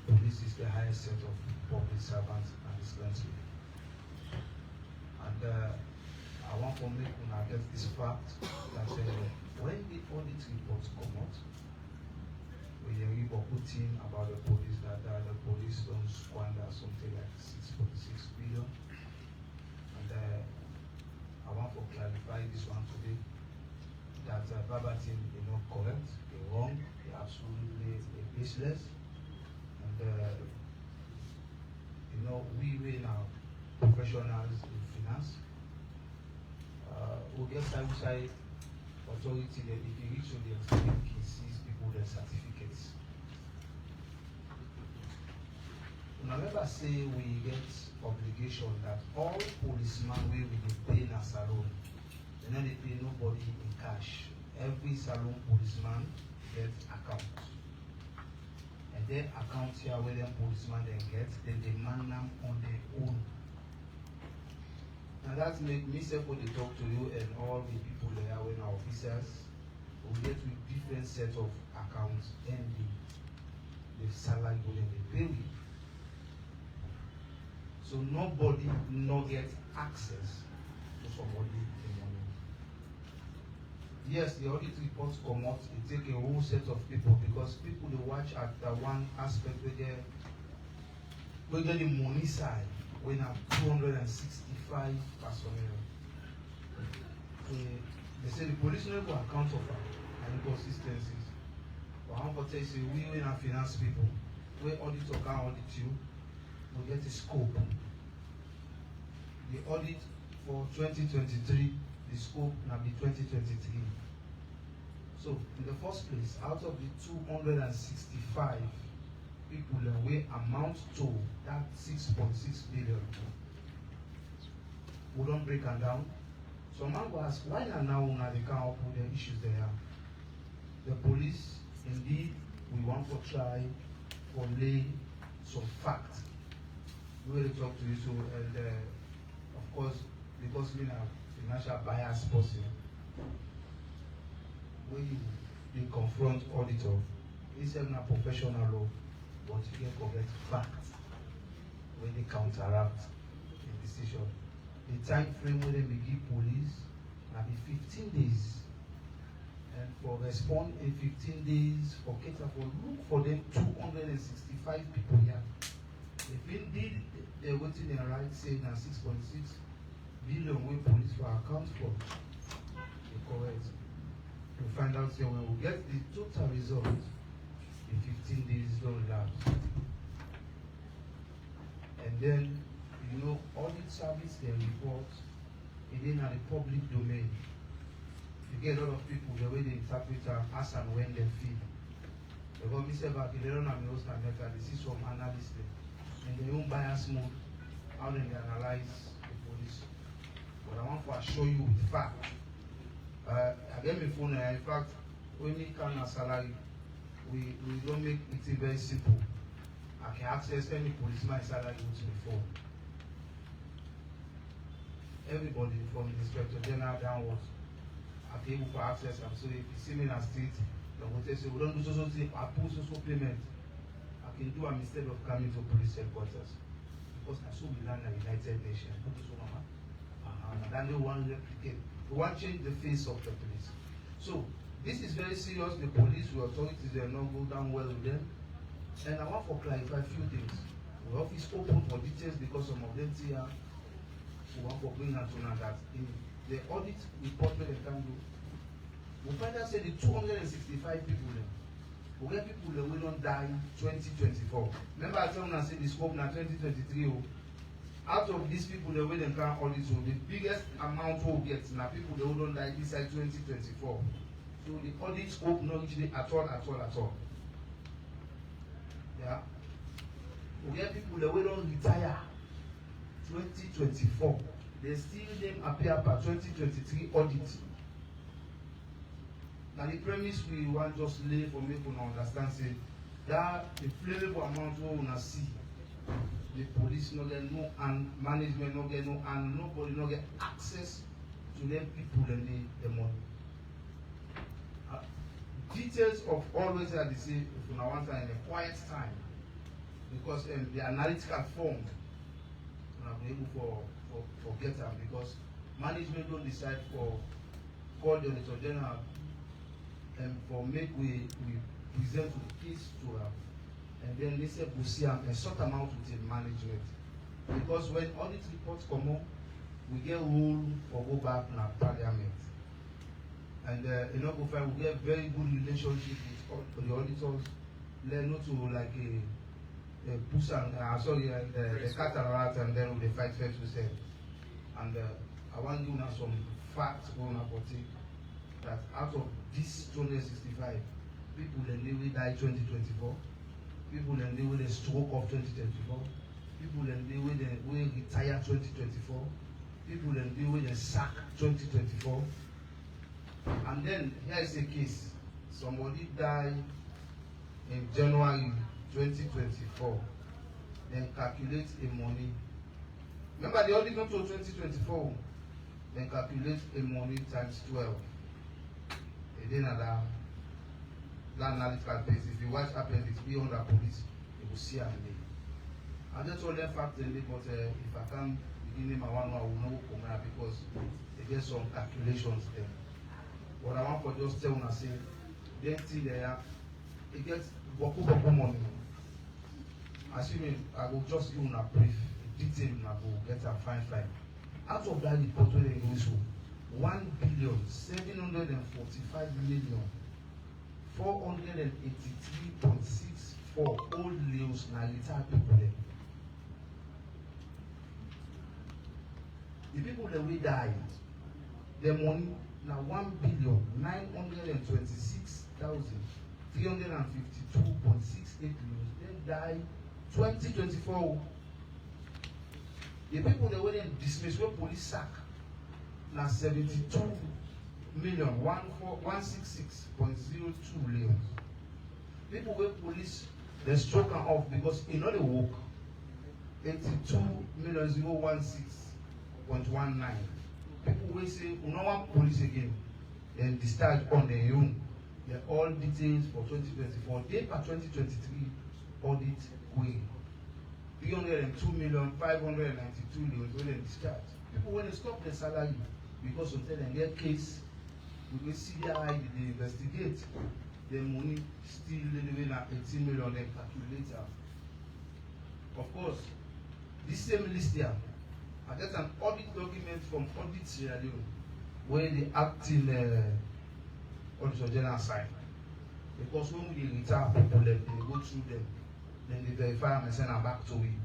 police is the highest set of public servants in this country. And I want to make una get this fact that when the audit reports come out, we hear put in about the police that the police don't squander something like 6.6 billion. And I want to clarify this one today that verbatim is not correct, they're wrong, they're absolutely baseless. And we now professionals in finance. We get side authority that if you reach to the extent can seize people their certificates. Remember say we get obligation that all policemen will be paying a salon. And then they pay nobody in cash. Every salon policeman gets account. And then account here where them policemen then get, then they man them on their own. And that make me say when they talk to you and all the people there when our officers we get with different set of accounts and the salary when they pay with. So nobody not get access to somebody in money. Yes, the audit reports come out, it take a whole set of people because people they watch at the one aspect where the money side when have 265 personnel. They say the police never account for and inconsistencies. But how about say we in our finance people, where auditor can audit you, we get a scope. The audit for 2023, the scope now be 2023. So in the first place, out of the 265 people we amount to that 6.6 billion, we don't break them down. So man will ask, why now they can't put the issues there? The police, indeed, we want to try to lay some facts. We will talk to you so, and of course, because we have financial bias person, when you confront auditor, it's not a professional law, but you can correct facts when they counteract the decision. The time frame when they give police will be 15 days. And for respond in 15 days, for cater for look for them 265 people here. If indeed they're waiting their right saying that 6.6 billion where police will account for, they correct. We find out here when we get the total result in 15 days don't lapse. And then, you know, audit service they report it in the public domain. You get a lot of people the way they interpret as and when they feel. Because we say back in the run and they see some analysts in their own bias mode how they analyze the police. But I want to assure you with fact. I get my phone in fact when we can a salary, we don't make it very simple. I can access any policeman salary to the phone. Everybody from the inspector general downwards are able to access them. So if you see me in a state, they will say, we don't do so thing, I put so payment. I can do them instead of coming to police headquarters. Because I saw we land the United Nations. And then they want to replicate. We want to change the face of the police. So this is very serious. The police, the authorities, they not go down well with them. And I want to clarify a few things. The office open for details because some of them here we want to bring out to know that in the audit report where they can do, we find out say the 265 people there, we get people that will not die 2024. Remember I told you I said the scope now 2023. Oh. Out of these people the way they can audit, so the biggest amount we'll get now people that will not die this side 2024. So the audit scope not reach at all. Yeah. We get people that will not retire 2024. They still them appear per 2023 audit. Now the premise we want just lay for me to understand say that the flammable amount we wanna see, the police no get no and management no get no and nobody no get access to them people and the money. Details of always are the same if you want in a quiet time because the analytical form be able for get them because management don't decide for call the auditor general and for make we present to the case to them and then they say we see a short amount with the management because when audit reports come up we get rule or go back in our parliament and you know we get very good relationship with the auditors learn not to like a push and the cataract and then we fight first to say. And I want you now some facts on about it that out of this 265 people then they will die 2024, people then they will stroke of 2024, people then they will retire 2024, people then they will sack 2024. And then here is a case. Somebody died in January 2024, then calculate a money. Remember the audit not to 2024, then calculate a money times 12. And then that analytical base, if you watch appendix beyond the police, you will see how many. I just told them fact but if I can begin name I want I will know because they get some calculations there. What I want for just tell una say, they see there, it gets boku money. Assuming I will just give una brief, detail una go get a fine. Out of that report where they go to 1,745,483.6 for old Leos na retired people dem. The people dem wey die, their money na 1,926,352.68 Leos. Dem die 2024. The people dem wey dem dismiss, wey police sack, na 72,166.02 Leos. People wey police dem stroke am off because e no dey work, 82,016.19. People wey say we no want police again, dem discharge on their own. They're all details for 2024. Day per 2023 audit query. 302,592 Leos wey dem discharge. People wey dey stop their salary because of them get case, we go see their eye, they investigate. The money still living at 18 million, then calculate am. Of course, this same list here, I get an audit document from Audit Sierra Leone where the acting Auditor General sign. Because when we retire people, they go through them, then they verify and send them back to we.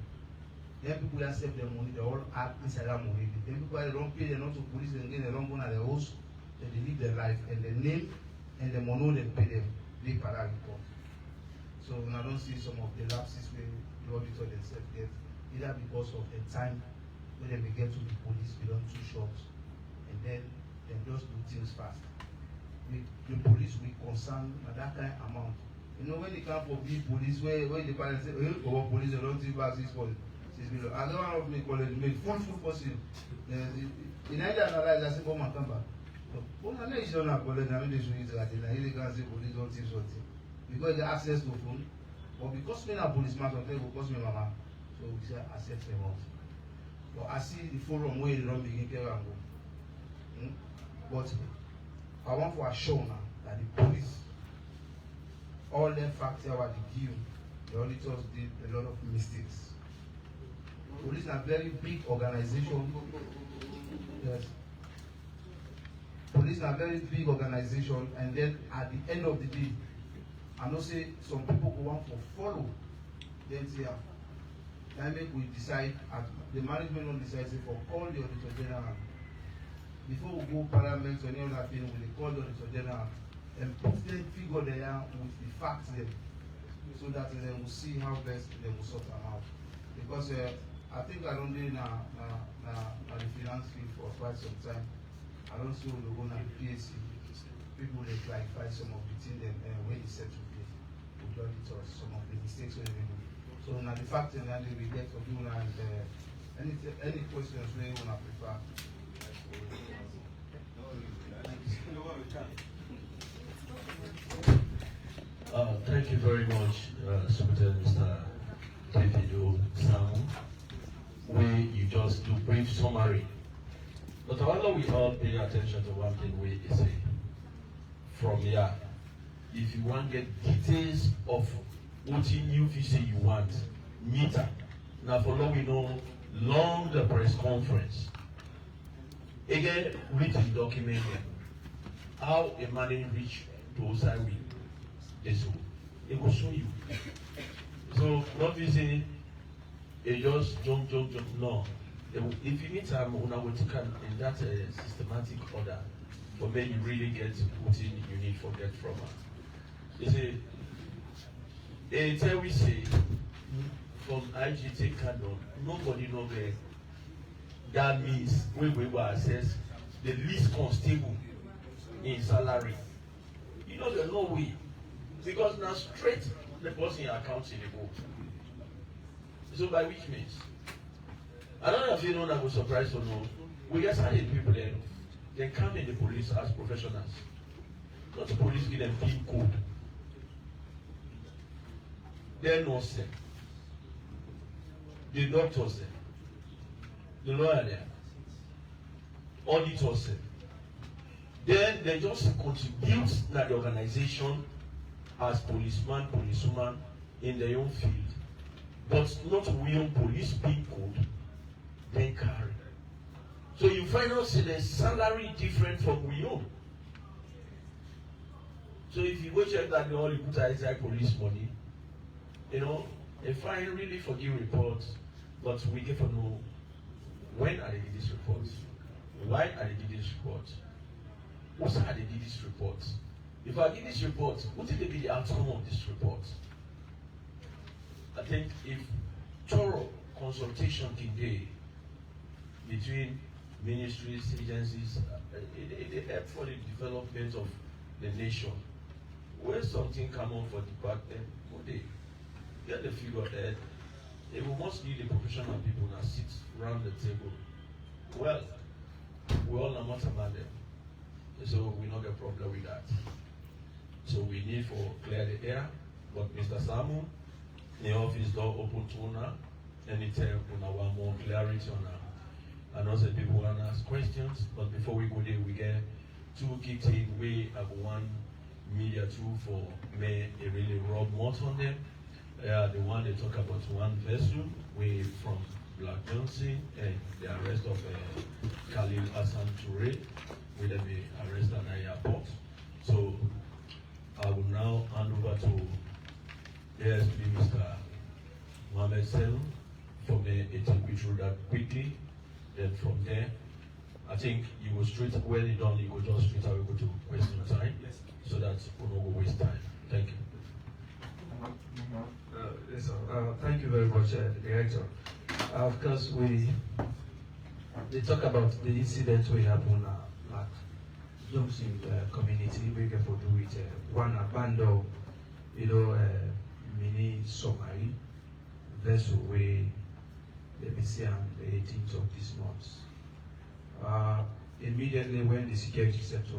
Then people that save their money, they all act inside that money. Then people that don't pay, they not to police, they don't go to their house, then they live their life, and their name and the money they pay them, they pay that report. So I don't see some of the lapses where the auditor themselves get, either because of the time when they get to the police beyond 2 shops, and then they just do things fast. The police will concern at that kind of amount. You know, when they come for big police, where the parents say, oh, police, they don't think about 6 million. I don't want to make college, make full person. In either analyze, I say, come and come back. But I know it's not a college, I know they should use that. I can't say police don't think something. Because they access to phone, or because me a policeman, sometimes will cost me mama. So we say access them out. But I see the forum where they don't begin care and go. But I want to assure now that the police, all the facts that they give, the auditors did a lot of mistakes. Police are a very big organization. Yes. Police are a very big organization, and then at the end of the day, I know say some people go want to follow. Then say, then make we decide, the management will decide, say, for call the Auditor General. Before we go parliament or any other thing, we call the Auditor General and put them figure there with the facts there, so that they will see how best they will sort them out. Because I think I don't do the finance field for quite some time. I don't see the one at the PSC. People they clarify some of the things and when they set to pay with auditors, some of the mistakes when they do. So now the fact that we get to do and any questions we want to prefer. Thank you very much, Superintendent Mr. Davido Samu. You just do brief summary. But while we all pay attention to one thing we say from here, if you want to get details of what you say you want, meter. Now for long we know long the press conference. Again, written document how a money reach to side with this. It will show you. So not using it just jump. No. If you need time, in that systematic order, for when you really get what you need for get from her. You see, we say from IGT Canon, nobody know there. That means we will assess the least constable in salary. You know there's no way. Because now straight the person accounts in the book. So by which means? I don't know if you know that was surprised or not. We just had people there. They come in the police as professionals. Not the police give them PIN code. They're nurses. The doctors there. The lawyer there. Auditors there. Then they just contribute to the organization as policeman, policewoman in their own field. But not real police PIN code. They carry. So you find out the salary different from we own. So if you go check that they only put inside police money, You know, a fine really forgive reports, but we get to know when are they did this report, why are they did this report, what are they did this report. If I did this report, what did they be the outcome of this report? I think if thorough consultation can be between ministries, agencies, it help for the development of the nation. When something come on for department, would they get the figurehead? They will must need the professional people that sit around the table. Well, we all know much about them, so we not get problem with that. So we need for clear the air. But Mr. Samu, the office door open to una. Anytime una want more clarity on her. And also people want to ask questions. But before we go there, we get two key things. We have one media tool for me, a really rub more on them. The one they talk about one vessel, we from Black Johnson and the arrest of Khalil Hassan Toure, with them be arrested at the airport. So I will now hand over to ASP Mr. Mohamed Selm for me to take me through that quickly. Then from there, I think you will straight when you done, you go just straight away go to question time, so that we don't go waste time. Thank you. Yes, thank you very much, Director. Of course, they talk about the incident we have on Black Johnson community. We get to do with one abandoned, mini submarine vessel we let me see on the 18th of this month. Immediately when the security sector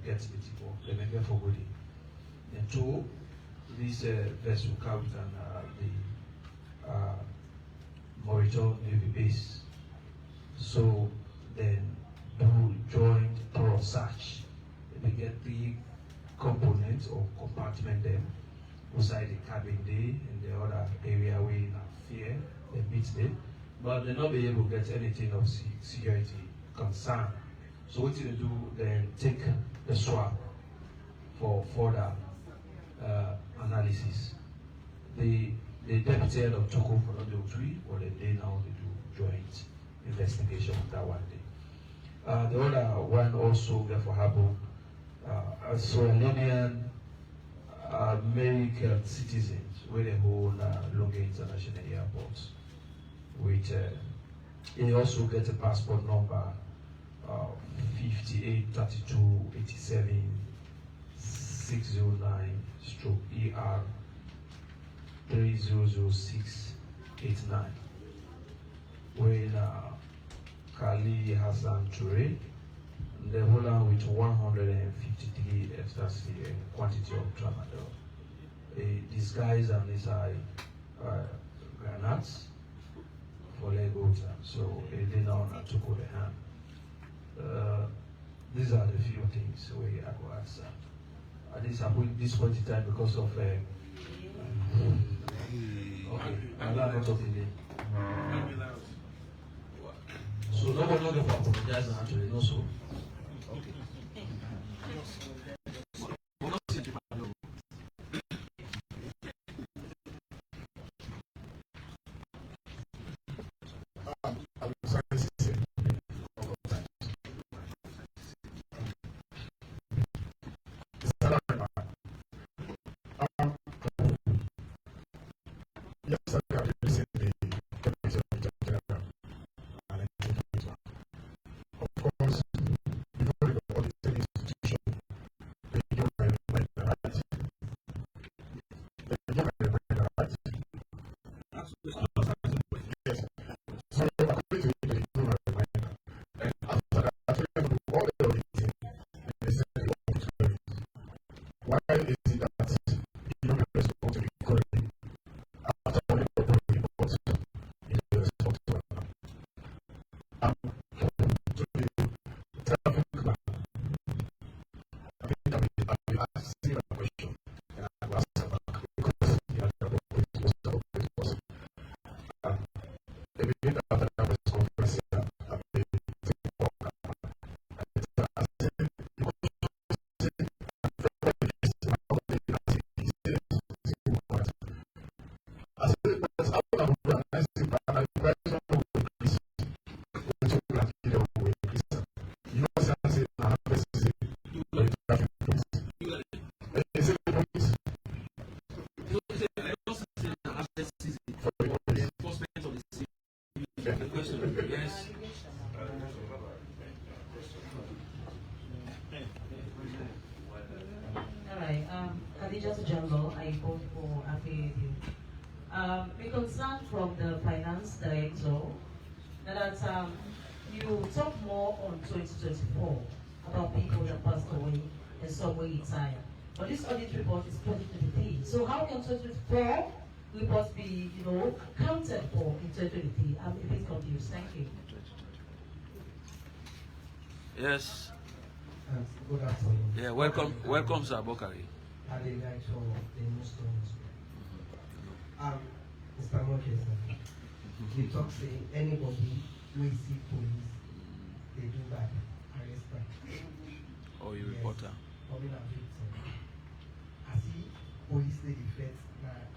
gets the tip off, they make for body. And two, this vessel comes on the Mauritania Navy base. So then do joint thorough search. They get the components or compartment them inside the cabin day and the other area we in fear, they meet them. But they'll not be able to get anything of security concern. So what they do, then take the swab for further analysis. The deputy head of Toko for the three, or the day now they do joint investigation of that one day. The other one also therefore happened so Leonean American citizens where they hold Longa International Airport. With he also gets a passport number 583287-609/ER 300689. When Khalil Hassan Toure, they hold on with 153 ecstasy quantity of tramadol. These guys and these are granates for Lego time. So they now took over the hand. These are the few things we I go answer. At least I'm with this point in time because of okay, I'm not talking. So nobody looking for apologizing actually, no so. Okay. Question? Yes. Alright, Khadija Jambo, I vote for affiliating. A concern from the finance director that you talk more on 2024 about people that passed away and some will retire. But this audit report is 2023. So how can 2024 reports be, accounted for in 2023? I'm a bit confused. Thank you. Yes. Good afternoon. Yeah, welcome, Sir Bokari. Are the director of the Muslims? Mr. Mokes, you talk say anybody who see police, they do that, arrest them. Oh, you reporter. Probably not victim. I see police they defect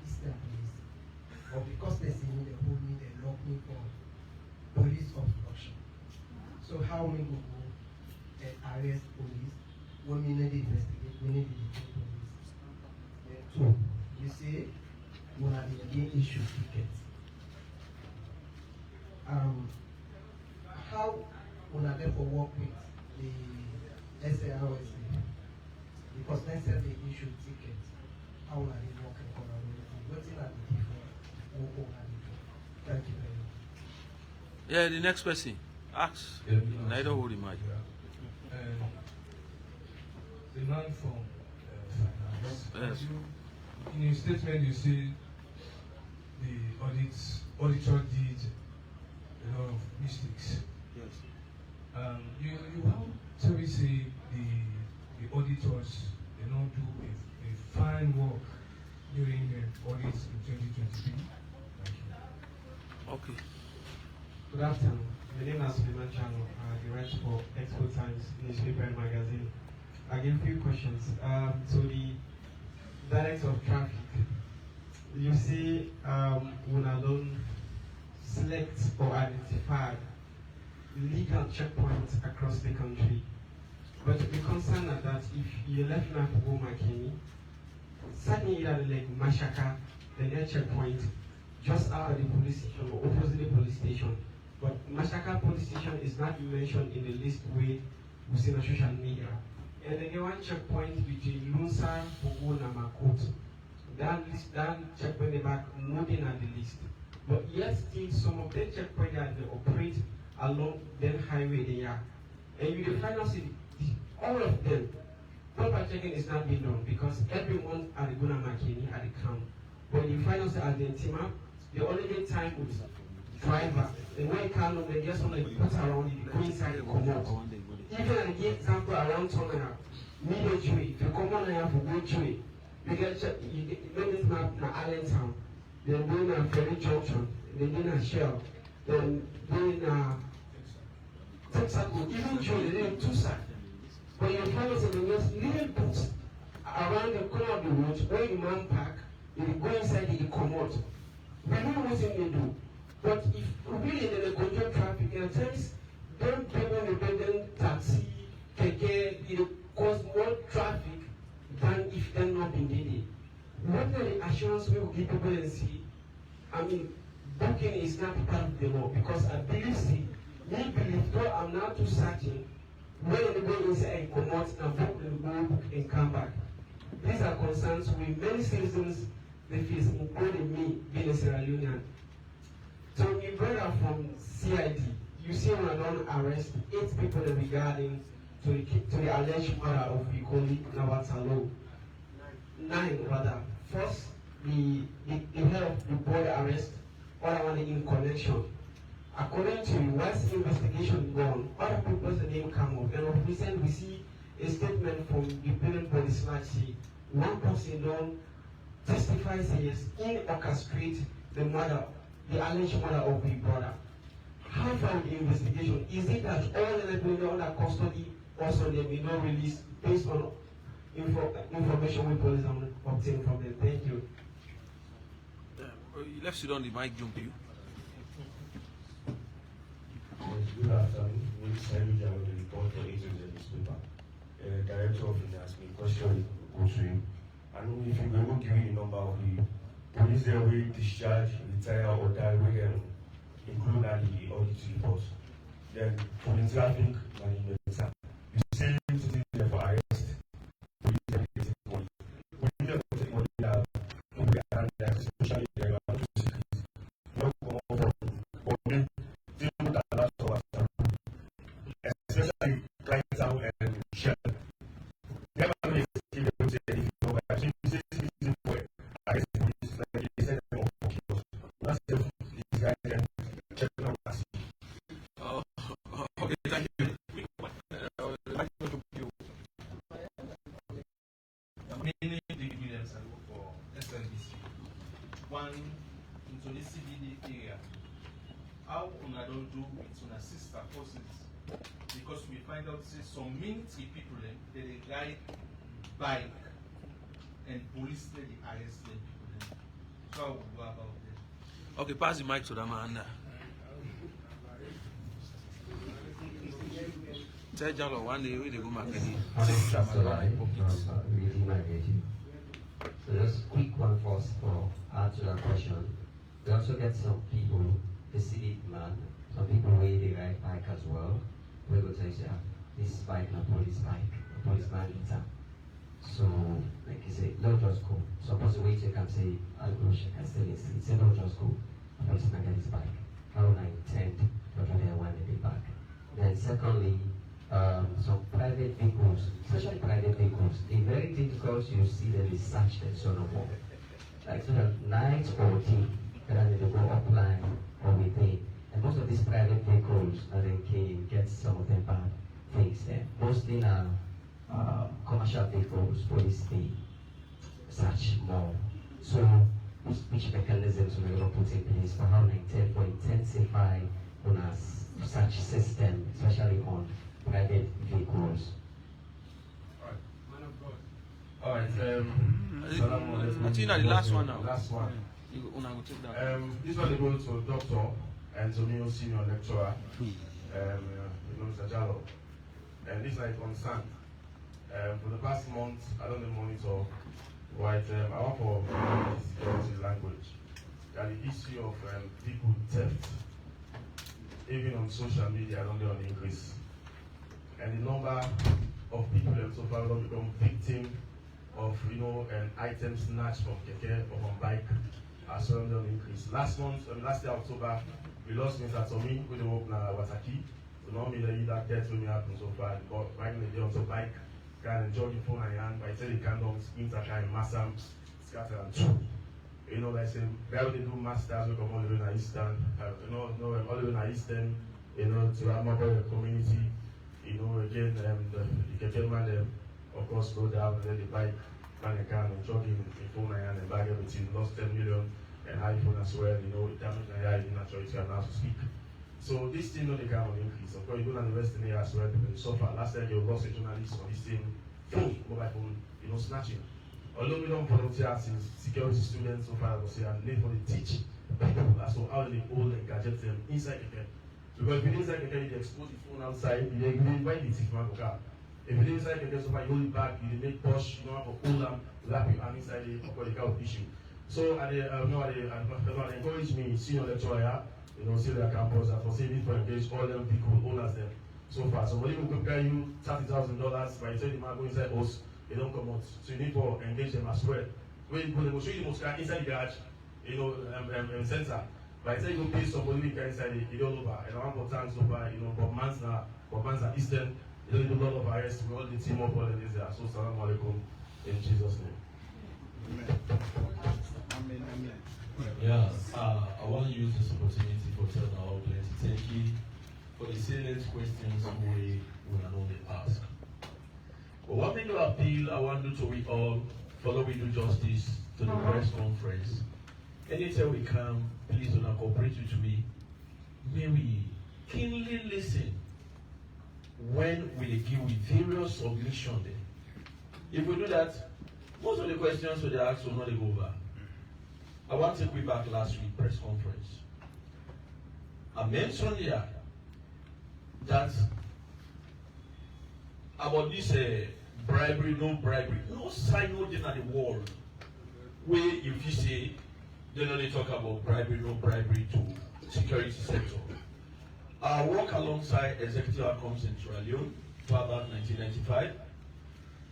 Eastern police. But because they see me, they hold me, they lock me for police obstruction. So how we go and arrest police when we need to investigate, we need to detain police. So you see, when I begin issue tickets. How when I therefore work with the SARS because they said they issue tickets. How will I work in collaboration? What's in the different? Thank you very much. Yeah, the next person. Ask. Yeah, Neither hold him mic. The man from finance. Yes. In your statement, you say the auditor did a lot of mistakes. Yes. You how shall we say the auditors they don't do a fine work during the audits in 2023? Thank you. Okay. Good afternoon. My name is Suleiman Chano, the writer for Expo Times newspaper and magazine. I have a few questions. So the director of traffic, you say when I don't select or identify legal checkpoints across the country, but the concern is that if you left now for go Makini, certainly you have like Mashaka, the near checkpoint, just out of the police station or opposite the police station. But Mashaka police station is not mentioned in the list we see on social media. And then one checkpoint between Lunsa, Pogo, and Makot. That checkpoint they back nothing at the list. But yet still some of the checkpoints that they operate along that highway they are. And you will find out all of them, proper checking is not being done because everyone at the Guna Makini at the camp. But you find out at the Intima, the only time with driver, and when you can't know, they get something like put around it, go inside and come out. Even an example around somewhere, middle tree, if you come on and have a good tree, you get this map in Allentown, then doing a ferry junction, then doing a shell, then doing a Texas, even tree, they did two sides. But you find out that there's little books around the corner of the road, where the man park, they go inside, they come out. We don't know what they do. But if really they control traffic, at times, don't people independent taxi, keke, it cause more traffic than if they're not being needed. What are the assurance we will give people and see? I mean, booking is not part of the law because I believe, though I'm not too certain, when they go inside and come out and book and go and come back. These are concerns with many citizens they face, including me, being a Sierra Leonean. So you brought up from CID, you see when I don't arrest 8 people regarding to the alleged murder of Bikoli Nawatalo. 9 rather. First, the head of the board arrest, other one in connection. According to once investigation gone, other people's name come up. And of recent we see a statement from the parent police like see one person don't testify says in orchestrate the murder, the alleged murder of the brother. How far with the investigation? Is it that all the people under custody also they will not release based on information we police obtain from them? Thank you. You left sit on the mic, jump you. Good afternoon. My name is Simon Jalo, the reporter agent in newspaper. Director of Finance, my question goes to him. I know if you go give me the number of the police there will discharge, retire, or die, we can include that in for traffic management. You see CCTV there for arrest. We take money. We need to take money that we are especially there are two cities. No come from Omi, people that are last of us, especially Clienttown and Shell. Never know if you don't say anything over there. So you say CCTV for arrest police, like you said, them for kilos. That's the these guys can check on us. Okay, thank you. Many dividends I work for SNBC. One into the CBD area. How una don't do with una sister forces? Because we find out say some military people they ride bike and police they arrest them people. So how we go about them? Okay, pass the mic to the man. Tell Jalo one day we go market. So just quick one first for answer that question. We also get some people, the city man, some people where they ride bike as well. We go tell you, say, this bike na police bike, a policeman later. So like you say, don't just go. Suppose wait you can say, I'll go check and still say don't just go. A policeman get his bike. How would I intend to do their one day back? Then secondly, some private vehicles, especially private vehicles, it's very difficult to see them be searched and so no more. Like so that night or day, whether they go offline or within. And most of these private vehicles, they can get some of them bad things there. Mostly now, commercial vehicles, police they search more. So which mechanisms we're going to put in place for how they intend for intensify on our search system, especially on private vehicles. All right. I think that the last one now. Last one. You una go take that. This one they go to Doctor and to me, senior lecturer, Mr. Jalo. And this is like concern. For the past month, I don't monitor. Right, I want for security language. That the issue of people theft, even on social media, I don't know on the increase. And the number of people that so far don't become victim of items snatched from keke or from bike as well on increase. Last year October, we lost Mr. Tommy with the work na Wasaki. So normally that death will happen so far. But back in the day on the bike, kind of jogging phone and hand, but I tell the candles, spins are kind of massive, scatter and two. Like say, where they do masters, we come all the way to Eastern, all the way to Eastern, to have more community. Again, the keke man, of course, go down and then the bike, man, they can jogging in phone and bag everything, lost 10 million and iPhone as well, damage and yeah, in naturally now to speak. So this thing, they can increase. Of course, you go down the Western area as well, they suffer. Last time, you lost a journalist on this thing, mobile phone, snatching. Although we don't volunteer as security students so far, and need for the teach people as to how they hold and gadget them inside the car. Because if you're inside the car, you expose the phone outside, you invite the thief man to car. If you're inside the car, so far, you hold it back, you make push, you don't have to hold them, wrap your hand inside the car with issue. So, I encourage me, senior lecturer, see their campus, and for saving for engage all them people, owners them so far. So, when they will prepare you $30,000, by the time the man go inside house, they don't come out. So you need to engage them as well. When you will show you the most inside the garage, center. By the time you pay somebody we can inside it all over. And I want for thanks over, for Mansa Eastern, they do a lot of arrests. We all the team up all of this there. So salam alaikum in Jesus' name. Amen. Yeah, I want to use this opportunity for telling our audience thank you for the salient questions we are normally asked. But one thing to appeal, I want to do to we all, follow we do justice to the press conference. Anytime we come, please do not cooperate with me. May we keenly listen when we give with various submissions. If we do that, most of the questions we ask will not go over. I want to take you back last week press conference. I mentioned here that about this bribery, no sign no thing at the world where if you say they only talk about bribery, no bribery to security sector. I work alongside executive outcomes in Leone for about 1995.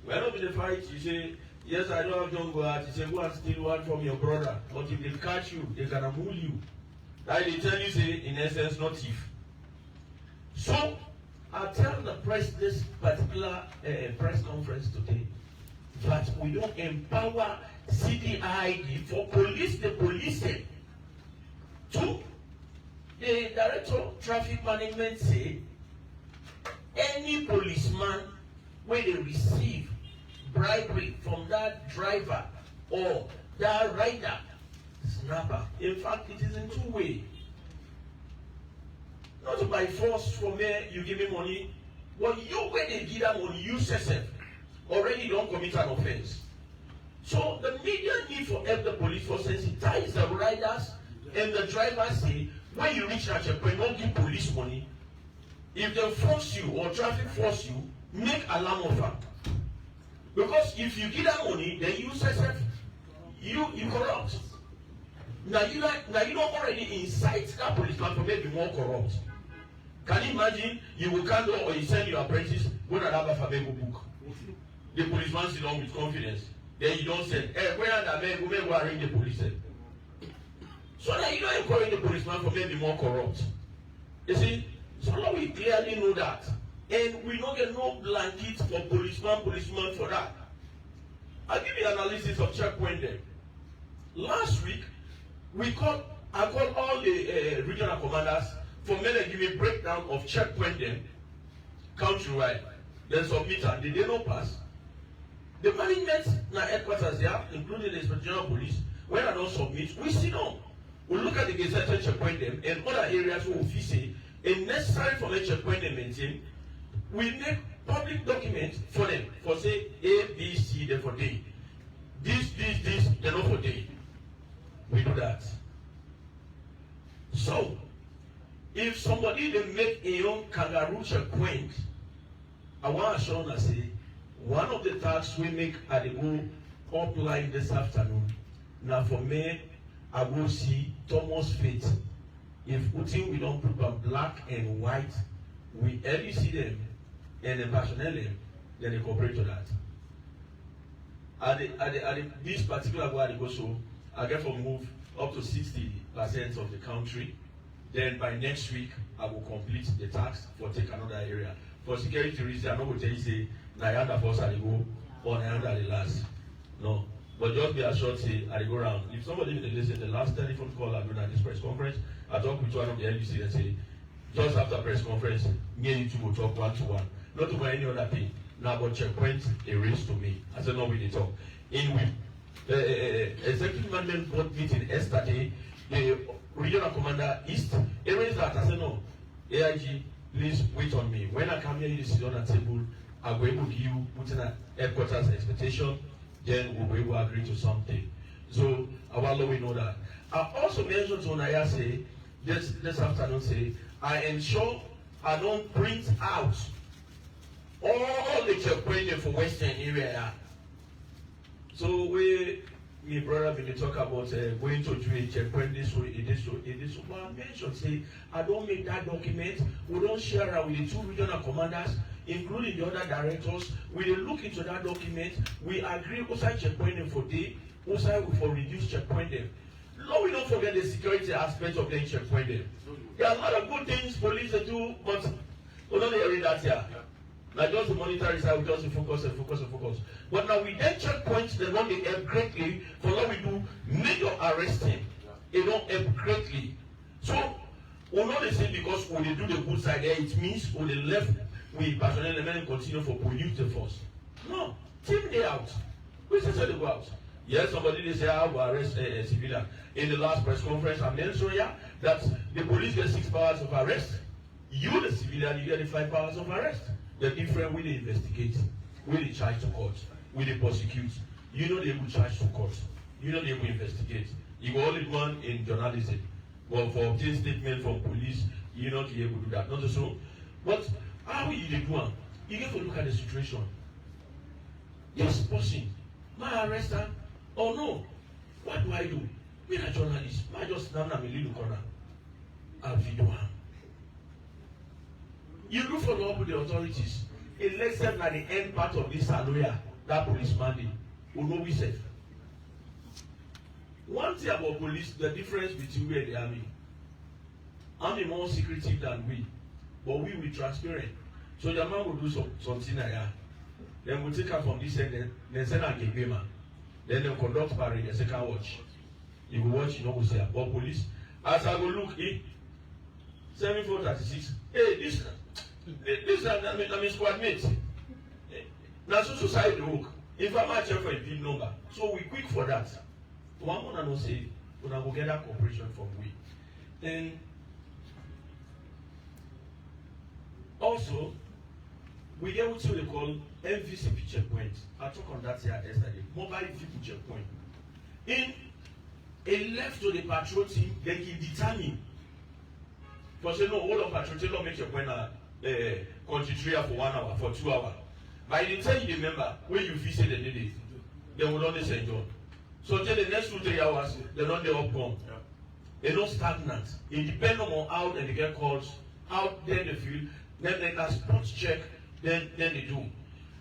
When I'm in the fight, you say, yes, I know don't go out. You say, go and steal one from your brother. But if they catch you, they can move you. That they tell you, say, in essence, not thief. So, I tell the press this particular press conference today that we don't empower CDID for police the policing. Two, the director of traffic management say any policeman when they receive bribery from that driver or that rider, snapper. In fact, it is in two ways. Not by force from where you give me money, but you when they give that money, you yourself already don't commit an offense. So the media need for help the police for sensitize the riders and the drivers say when you reach that checkpoint, don't give police money. If they force you or traffic force you, make alarm offer. Because if you give that money, then you yourself you corrupt. Now you don't already incite that policeman to make you more corrupt. Can you imagine you will candle or you send your apprentice go to have a Fabego book? The policeman sit down with confidence. Then you don't say, hey, where are the men who may go arrange the police? So that you don't encourage the policeman for maybe more corrupt. You see, so now we clearly know that. And we don't get no blanket for policeman for that. I'll give you analysis of checkpoint there. Last week, I called all the regional commanders for me to give me a breakdown of checkpoint there, countrywide. Then submit and they don't pass. The management na headquarters there, including the Inspector General Police, when I don't submit, we sit down. We look at the gazetted checkpoint them and other areas where we say it's necessary for the checkpoint them maintain. We make public documents for them for say A, B, C, then for day. This, then not for day. We do that. So, if somebody they make a young kangaroo checkpoint, I want to show and say one of the tasks we make at the go upline this afternoon. Now for me, I will see Thomas Faith. If we don't put them black and white, we early see them and the personnel them, then they cooperate to that. This particular way I go so I get to move up to 60% of the country. Then by next week I will complete the task for take another area. For security reasons, I'm not going to tell you say Nayanda first I go or Nayanda the last. No. But just be assured say I go around. If somebody will listen the last telephone call I'm doing at this press conference, I talk with one of the LDC and say, just after press conference, me and you two will talk one-to-one. Not to buy any other thing. Now but checkpoint a race to me. I said no we talk. In with executive management board meeting yesterday, the regional commander East arranged that. I said no, AIG, please wait on me. When I come here, you sit on a table, I'll be able to give you putting a headquarters expectation, then we'll be able to agree to something. So our law we know that. I also mentioned to Naya say this afternoon say I ensure I don't print out all the checkpoint for Western area. So my brother when they talk about going to do a checkpoint this way, this way, this way. But I mentioned say I don't make that document. We don't share it with the two regional commanders, including the other directors. We look into that document. We agree also checkpoint for day, also for reduced checkpoint them. No, we don't forget the security aspect of the checkpoint them. There are a lot of good things police do, but we don't hear that here. Like just the monetary side, we just focus. But now we then checkpoints the one they help greatly for what we do major arresting. They don't help greatly. So we not the same because when they do the good side there, it means when they left with personnel and continue for police the force. No, team they out. We say they go out. Yes, somebody they say I will arrest a civilian. In the last press conference, I mentioned that the police get 6 powers of arrest. You, the civilian, you get the 5 powers of arrest. The different way they investigate, way they charge to court, way they prosecute. You know they able to charge to court. You know they able to investigate. You go only one in journalism. But for obtaining statement from police, you not be able to do that. Not so. But how will you do one? You get to look at the situation. This person, my arrestor, oh no, what do I do? Me a journalist. I just stand in the little corner. I'll video him. You do follow up with the authorities. It lets them at the end part of this lawyer, that policeman dey, will know we safe. One thing about police, the difference between we and the army. Army more secretive than we, but we will transparent. So the man will do something like that. Then we'll take her from this end, then send her to man. Then they'll conduct parade, the second watch. You will watch, you know, we say, but police, as I go look, 7436, hey, this I mean squad mate. Now so society work. If I'm not for a big number, so we quick for that. One more no say, we will get that cooperation from we. Then also, we get what they call MVCP checkpoint. I talked on that here yesterday. Mobile vehicle checkpoint. In a left to the patrol team, they can determine. For say no, all of patrol team don't make your point country for 1 hour, for 2 hours. By the time you remember, when you visit the day, they will not say John. So till the next 2-3 hours, they're not the outcome. They're not stagnant. It depends on how they get calls, how then they feel, then they can spot check, then they do.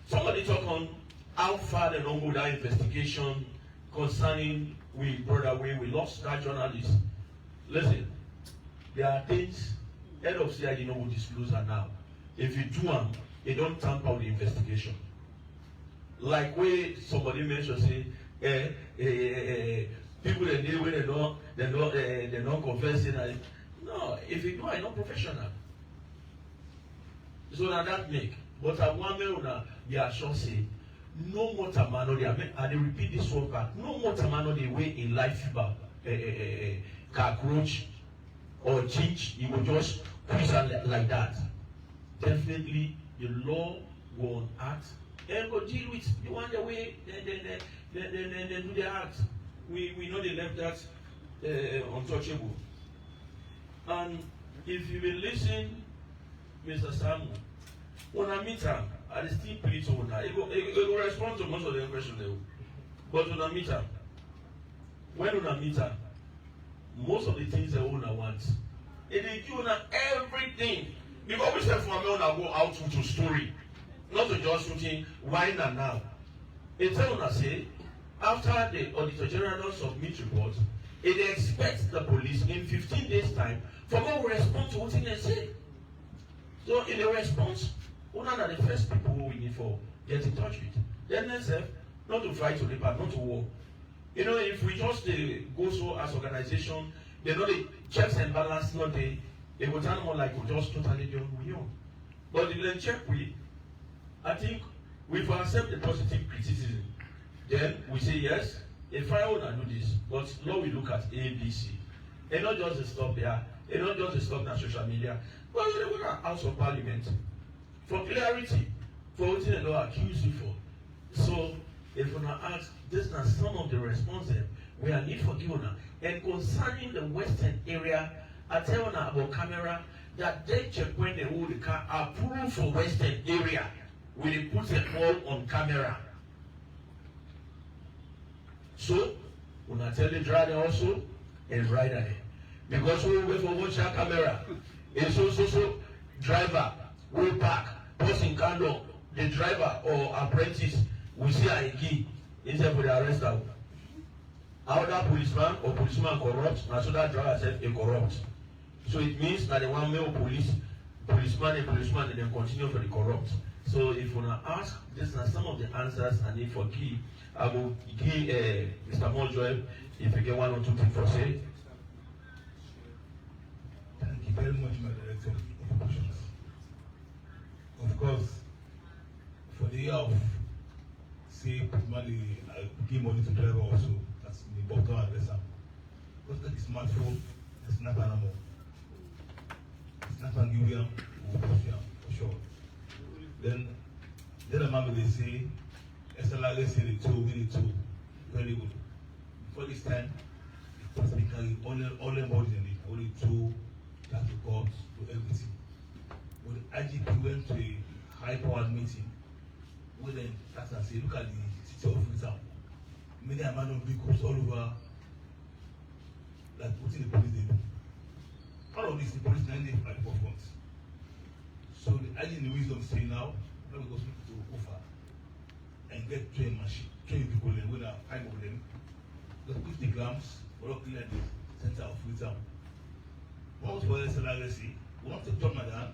Somebody talk on how far they don't go that investigation concerning we brother we lost that journalist. Listen, there are things head of CID will disclose her now. If you do them, they don't tamper with the investigation. Like where somebody mentioned say, people they deal with they don't confess it. No, if you do, I'm not professional. So now that make. But I want to be assured say, no more tamano they repeat this one back. No more tamano they way in life about cockroach or change. You will just push like that. Definitely, the law will act and go deal with the one the way they do the act. We know they left that untouchable. And if you will listen, Mr. Samuel, when I meet him, I still plead to her. He will respond to most of the questions. But when I meet him, when I meet him, most of the things the owner wants, it is you everything. Because we say for me, go out to story, not to just shooting wine and now. It tell us say after the Auditor General submit report, it expects the police in 15 days time for them to respond to what they say. So in the response, one are the first people we need for get in touch with. Then they say not to fight to the part, not to war. You know, if we just go so as organization, they know the checks and balance not they will turn more like we just totally don't know. But if they check I think we will accept the positive criticism. Then we say yes, if I want to do this, but now we look at A, B, C. And not just stop there, and not just stop on social media, but we look at House of Parliament. For clarity, for what they don't accuse you for. So if we ask, these are some of the responses we are need for you. And concerning the western area, I tell you about camera that they check when they hold the car approved for western area. We put it all on camera. So, when I tell the driver also, and rider, because we wait for watch our camera. And so driver will park, person candle, the driver or apprentice will see a key instead for the arrest them. How that policeman or policeman corrupt, and so that driver said a corrupt. So it means that the one male policeman, and then continue for the corrupt. So if you wanna ask, these are some of the answers I need for key. I will give Mr. Mojoy if you get one or two things for say. Thank you very much, my Director of Operations. Of course, for the year of say money, I give money to driver also. That's the important address. Because that is smartphone, it's not animal. It's not an William for sure. Then the man they say, SLR say the two, we need two. Very good. For this time, specifically only bodies in it, only two that records to everything. When the IGP went to a high-powered meeting, we then start and say, look at the city of Freetown. Many amount of vehicles all over, like putting the police in. All of this, the police now at the forefront. So I need the wisdom say now, let me go to offer and get train machine, train people and when I find of them, the 50 grams for all clear the center of Freetown. Once for the salary, once the top madam,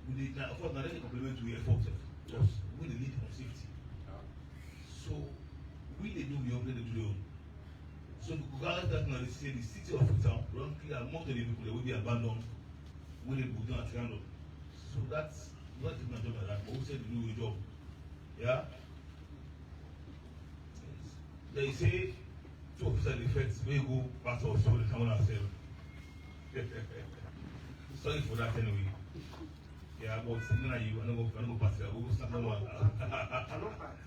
we did not afford another compliment to effort because we the lead on safety. So we they do we open the do. So the government that now say the city of Freetown, don't clear most of the people that will be abandoned. We did put down at random. So that's not my job like that, but we said to do a job. Yeah? They say 2% effects may go back to us so they can ourselves. Sorry for that anyway. Yeah, but you, I don't go pass it. I will start no one.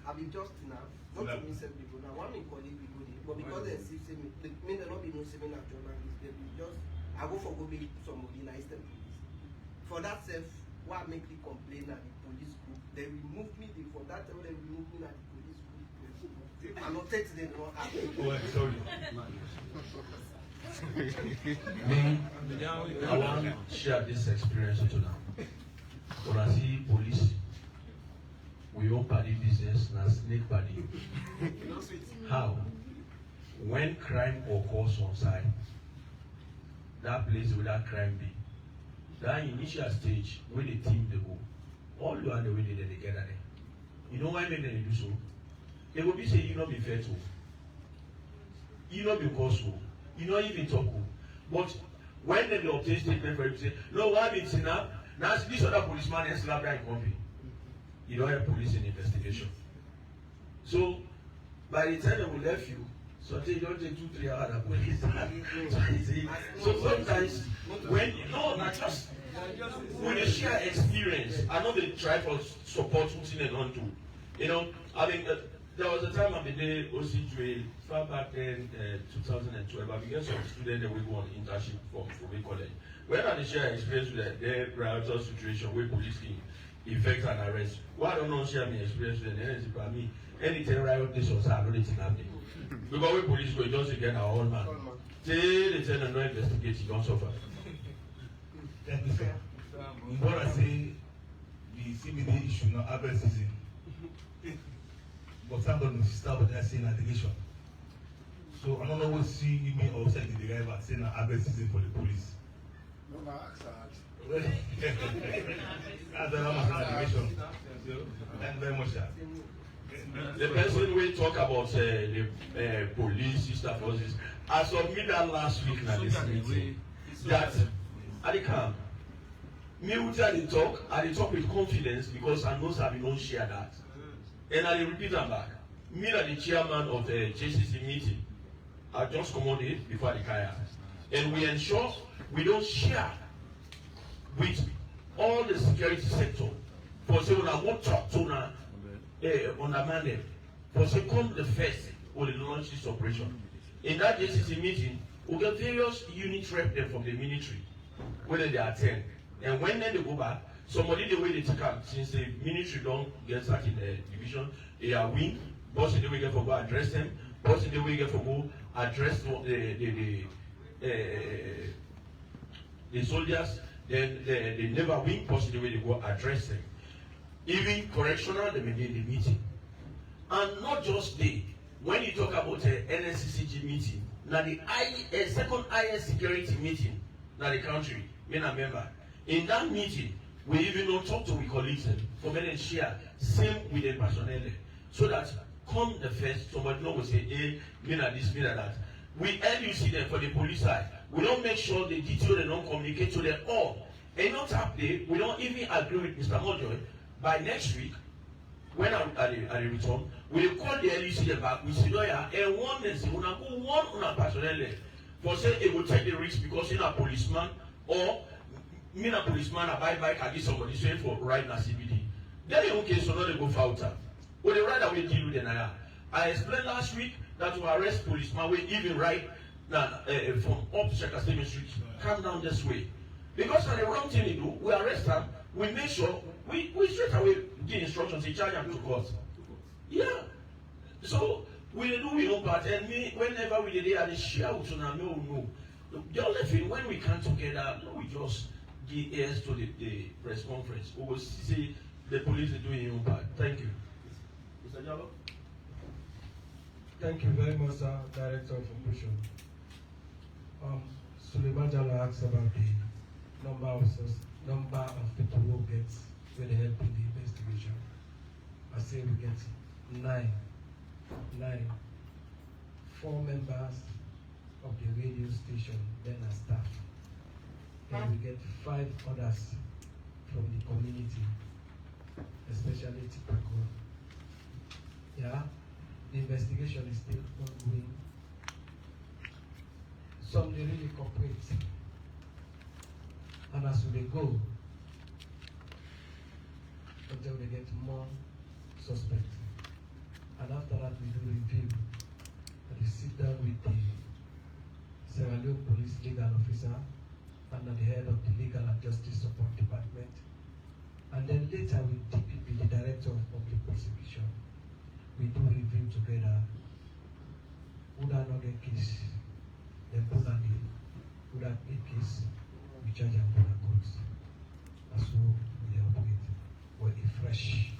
I'll be just now. Not to me, seven people. Now, one in colleague people, but because they see me, they may not be no seminar journalists. They be just, I go for go make somebody nice them. For that self, why make me complain at the police group? They remove me for that time. They remove me at the police group. I'm not taking them. Oh, sorry. Me, I want to share this experience with you now. When I see police, we all party business and snake party. How? When crime occurs on site, that place where that crime be, that initial stage where the team they go, all you are the way they get at it. You know why make them do so? They will be saying you not be fair to, you not be causeful, you not even talk. But when they obtain statement for you, say, no, why be seen up? Now this other policeman and slap that company. You don't have police in investigation. So by the time they will left you, so they don't take 2-3 hours at police. So sometimes when not just when they share experience, I know they try for support something they don't do. You know, I mean there was a time I did OCJ far back then 2012. I began some students that we go on internship from a college. When I share experience with their riotous situation where police can effect an arrest, why don't I share my experience with them? By me, anything riot this or that, I don't think happening. Because when police go, just again our own man. They tell them no investigate, you don't suffer. Thank you, sir. What I say, the CBD issue now harvest season. But thank God, start with that saying allegation. So I don't know what see me outside the driver saying harvest season for the police. No, That's an allegation. Thank you very much, sir. The person will talk about the police stuff. I submitted that last week in this meeting that I can me with the talk, I talk with confidence because I know I don't share that. And I repeat them back. Me and the chairman of the JCC meeting, I just commanded before the kaya. And we ensure we don't share with all the security sector. For say when I won't talk to now undermanned. For say come the first when they launch this operation. In that JCC meeting, we get various unit rep them from the military, whether they attend. And when then they go back, somebody the way they take out, since the military don't get stuck in the division, they are wing, boss in the way get for go address them, boss in the way get for go address the soldiers, then they never wing, boss in the way they go address them. Even correctional, they maintain the meeting. And not just they, when you talk about the NSCCG meeting, now the second highest security meeting in the country, me and member. In that meeting, we even don't talk to we colleagues for men and share, same with the personnel. So that come the first, somebody know we say, hey, me na this, me na that. We LUC them for the police side. We don't make sure the detail they don't communicate to them all. And not happy, we don't even agree with Mr. Mojoy. By next week, when I return, we call the LUC back, we say, lawyer, and one day, we go one on a personnel. For say, it will take the risk because you're a policeman or me a policeman abide by can give somebody saying for right now CBD. Then in case so not they go filter. Well, the right away deal with the I explained last week that to arrest policeman we even right now from up Checker Stadium Street, come down this way. Because for the wrong thing they do, we arrest them, we make sure we straight away give instructions, they charge them to court. Yeah. So we do we know part and me whenever we did it, I share with you now, no. The only thing when we come together, we just give ears to the press conference. We will see the police is doing your part. Thank you. Mr. Jallo? Thank you very much, sir, Director of Operation. Suleiman Jallo asked about the number of people who get when they help in the investigation. I say we get nine. 4 members of the radio station, then as staff. Then we get 5 others from the community, especially Tipako. Yeah, the investigation is still ongoing. Some they really cooperate. And as we go, until we get more suspects. And after that we do review. And we sit down with the Sierra Leone Police Legal Officer under the head of the Legal and Justice Support Department. And then later we take it with the Director of Public Prosecution. We do review together. Would I not get case? Then put on the would I get case? We charge them for the courts. That's how we operate. We're fresh.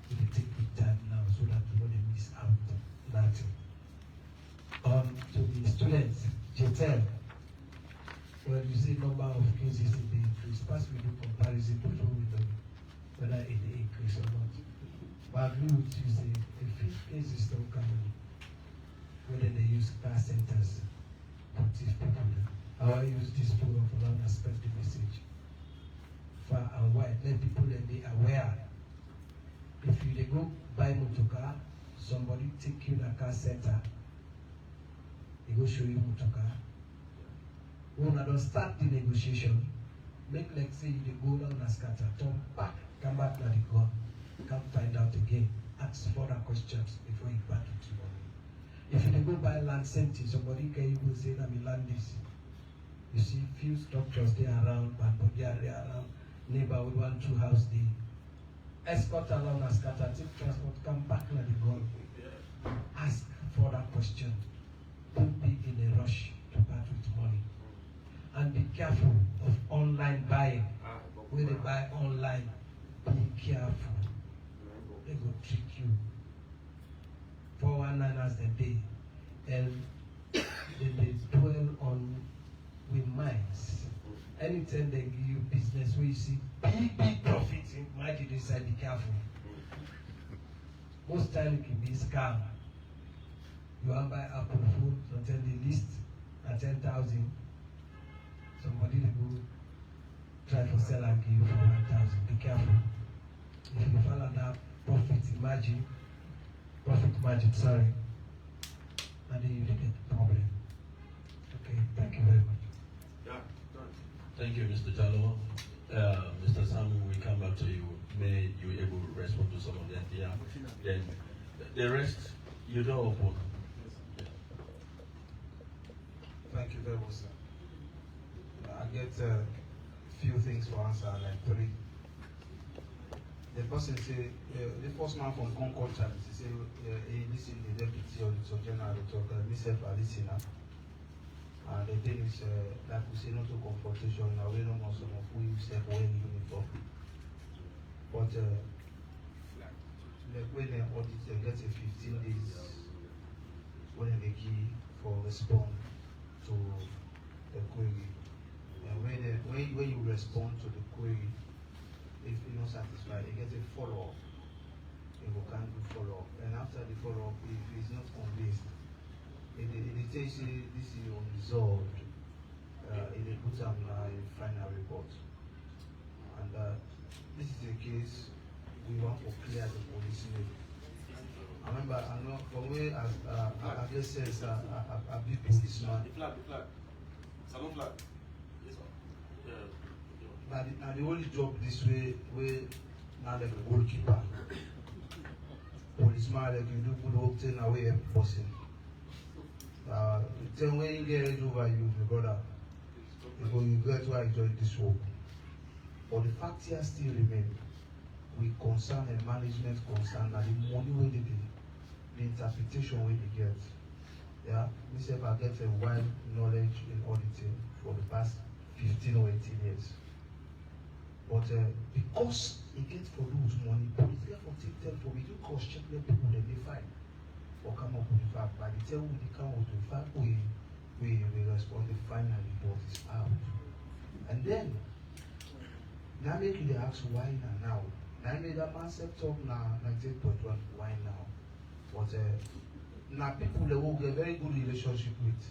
We take the time now so that we don't miss out nothing. To the students, JTL, well, you see number of cases in the increase. First we do comparison before we know whether it increase or not. But I agree with you, say, the 5th case is still coming. Whether they use car centers to teach people. How I use this program for them to spread the message far and wide. Let people be aware. If you they go buy motor car, somebody take you to the car center. They go show you motor car. When I don't start the negotiation, make like say you they go down and scatter, turn back, come back to the gun, come find out again, ask further questions before you part with your money. If you they go buy land something, somebody can even say that me land this. You see few structures they around, but they are around neighborhood 1-2 house they escort around and scatter, take transport, come back to the gun. Ask further questions. Don't be in a rush to part with money. And be careful of online buying. When they buy online, be careful. They will trick you. 419ers a day. And they dwell on with minds. Anytime they give you business where you see big profits, imagine they say be careful. Most time it can be scam. You want to buy Apple phone, sometimes they list at 10,000. Somebody will go try to sell and give you for 1,000. Be careful. If you follow that profit margin, and then you will get the problem. Okay, thank you very much. Yeah, thank you, Mr. Jallo. Mr. Samu, we come back to you. May you be able to respond to some of them. Yeah. Then the rest, you don't open. Thank you very much, sir. I get a few things to answer, like 3. The person say, the first man from Concord Challenge, he say, he listen to the deputy auditor general talk, myself a listener. And the thing is, like we say, not to confrontation, now we don't know some of who you say wearing uniform. But like when they audit, they get a 15 days when they key for respond to the query. And when you respond to the query, if you're not satisfied, you get a follow-up. You can do follow-up. And after the follow-up, if it's not convinced, it takes this is unresolved. It puts them in a final report. And this is a case we want to clear the police name. I remember, I know from where I just says a big policeman. The flag. Salon flag. Yes, sir. Now the only job this way, where now like a goalkeeper. Policeman like you do good hope thing away every person. Then when you get ready over you, my brother, because you get why I join this work. But the fact here still remains. We concern the management concern and the money we did, the interpretation we get. Yeah, myself I get a wide knowledge in auditing for the past 15 or 18 years. But because it gets for lose money, police therefore take them for we do cross check the people that they find or come up with the fact. By the time we come out with the fact, we respond the final report is out. And then now make you ask why now. Now made that man set up now 98.1 why now. But now people that will get very good relationship with.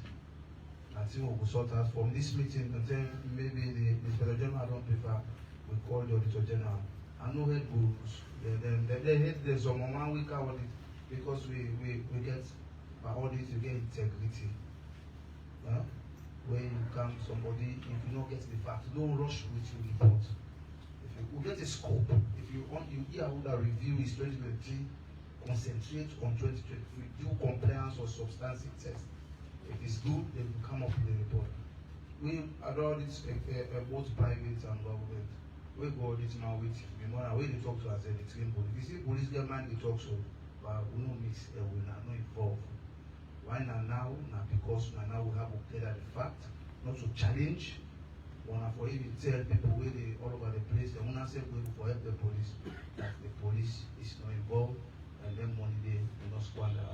I think we will sort out from this meeting and then maybe the Inspector General don't prefer. We call the Auditor General. I know head goes. They hate the some 1 week audit because we get by audit you get integrity. When you come somebody, if you don't get the facts, don't rush with your report. If you get a scope, if you want you hear how the review is 2023, concentrate on 2023, do compliance or substantive test. If it's good, then you come up with a report. We audit both private and government. We go audit now with the money. We talk to us and the train police. If you see police get man, they talk so, but we don't mix. We are not involved. Why now? Now because now we have to tell the fact, not to challenge. Wanna for even tell people where they all over the place. They wanna say we for help the police that the police is not involved and then money they will not squander.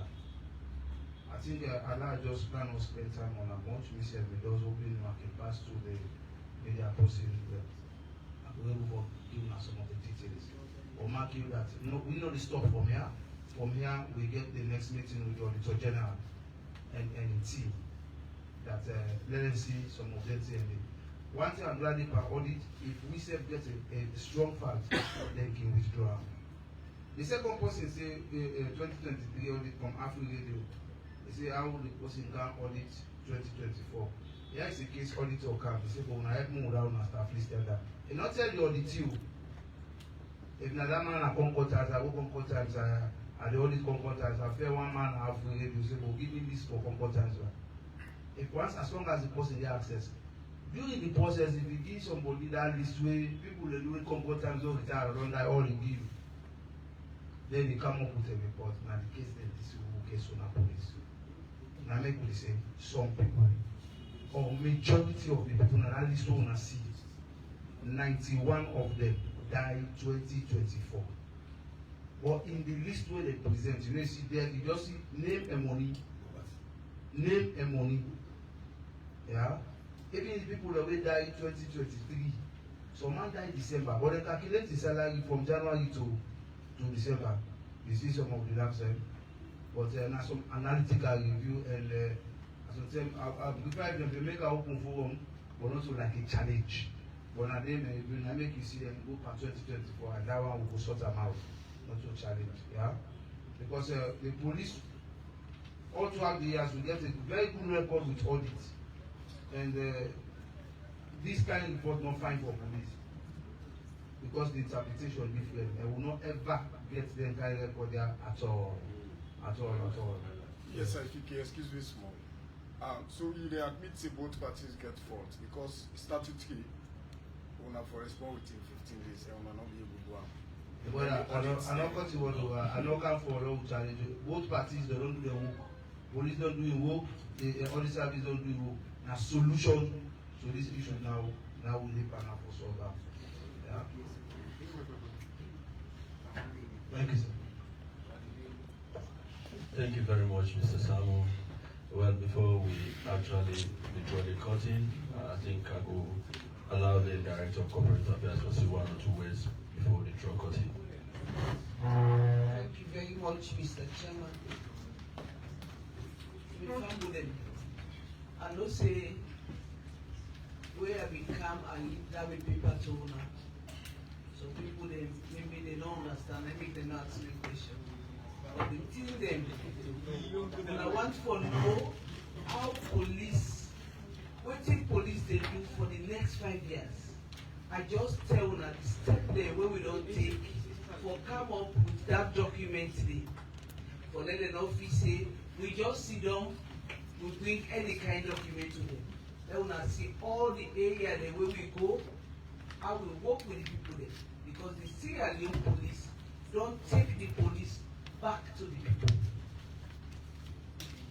I think Allah just plan to spend time on a bunch. We said we does open market pass to the media person. We will give us some of the details. Or mark you that we know the stuff from here. From here we get the next meeting with the Auditor General and team. That let us see some of that. One thing I'm glad per audit, if we say get a strong fact, then can withdraw. The second person say 2023 audit from Afri Radio. They say how the person can audit 2024. Here is the case auditor come. They say, but when I help more down and staff list that. And not tell the audit you. If na that man a concordance, I go concordance, I the audit concordance, I fair one man half way, you say, well, give me this for concordance. If once, as long as the person they access. During the process, if you give somebody that list way, people they do concordance all the time, around that all they give. Then they come up with a report. Now the case then this will case on a police. Now make me say some people or majority of the people that at least want to see 91 of them died 2024. But in the list where they present, you know, see there, you just see name and money. Name and money. Yeah. Even the people that will die 2023, some man died December, but they calculate the salary from January to December. You see some of the lapse. But now some analytical review and I'll prepare them to make an open forum, but also like a challenge. But now they make you see them go for 2024 and that one will go sort them out, not to challenge. Yeah? Because the police, all throughout the years, we get a very good record with audit. And this kind of report not fine for police. Because the interpretation is different. I will not ever get the entire record there at all. Yes, sir, if you can excuse me small. So you admit say both parties get fault because statutory una for respond within 15 days and una not be able to do Well, I don't come for a challenge. Both parties they don't do the work. Police don't do the work, the audit service don't do the work. Now solution to this issue now we need partner for solve that. Yeah. Thank you, sir. Thank you very much, Mr. Samuel. Well, before we actually draw the curtain, I think I will allow the Director of Corporate Affairs to say 1 or 2 words before the draw curtain. Thank you very much, Mr. Chairman. I know say where we come and that will paper to owner. So people they maybe they don't understand, maybe they not ask me question. But the thing them, and I want to know how police, what police they do for the next 5 years. I just tell them the step there where we don't take for come up with that document today. For let an office say we just sit down, we bring any kind of document to them. They will not see all the area the way we go, how we work with the people there. Because the Sierra Leone police don't take the police back to the people.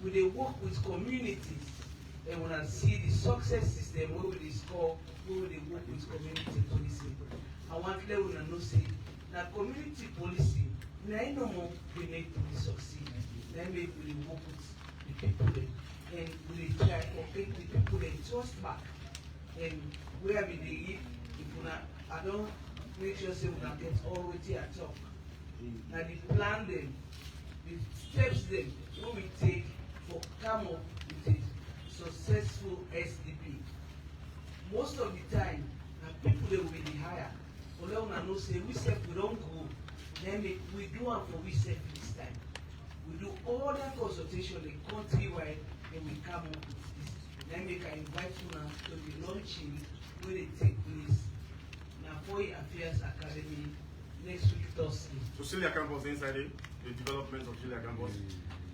We they work with communities and when I see the success system where we score, where they work with community policing. I want let una know say na community policing na no more dey make police succeed. Na make we work with the people dem and we dey try to make the people dem trust back. And where we dey live, if una I don make sure say una get all wetin I talk. Na the plan dem, the steps dem wey we take for come up with a successful SDP. Most of the time, na people dey we dey hire. But let una know say we sef we don grow. Then we do am for we sef this time. We do all that consultation like countrywide and we come up with this. Then make I invite una to the launching wey dey take place na Foreign Affairs Academy next week Thursday. So Celia campus inside it, the development of Celia campus.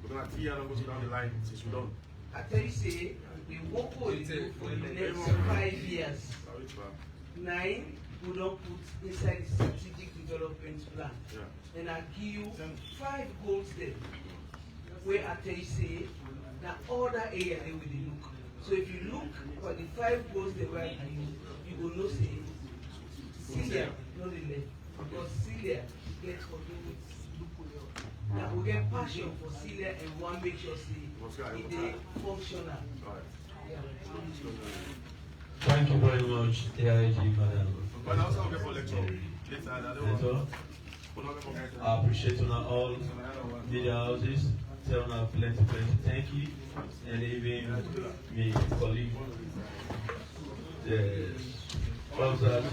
We're gonna 3 years go down the line since we done. I tell you say we work for the next 5 years. 9 we don put inside the strategic development plan. Yeah. And I give you 5 goals there. Where I tell you say na other area they will look. So if you look for the 5 goals they were you will know say Celia no dey left because Celia get for do with now we get passion for Celia and one make sure say it dey functional. Yeah. Thank you very much, AIG Madam. But I also get for lecture. I appreciate all media houses. Tell now plenty. Thank you. And even me, colleague, the officers,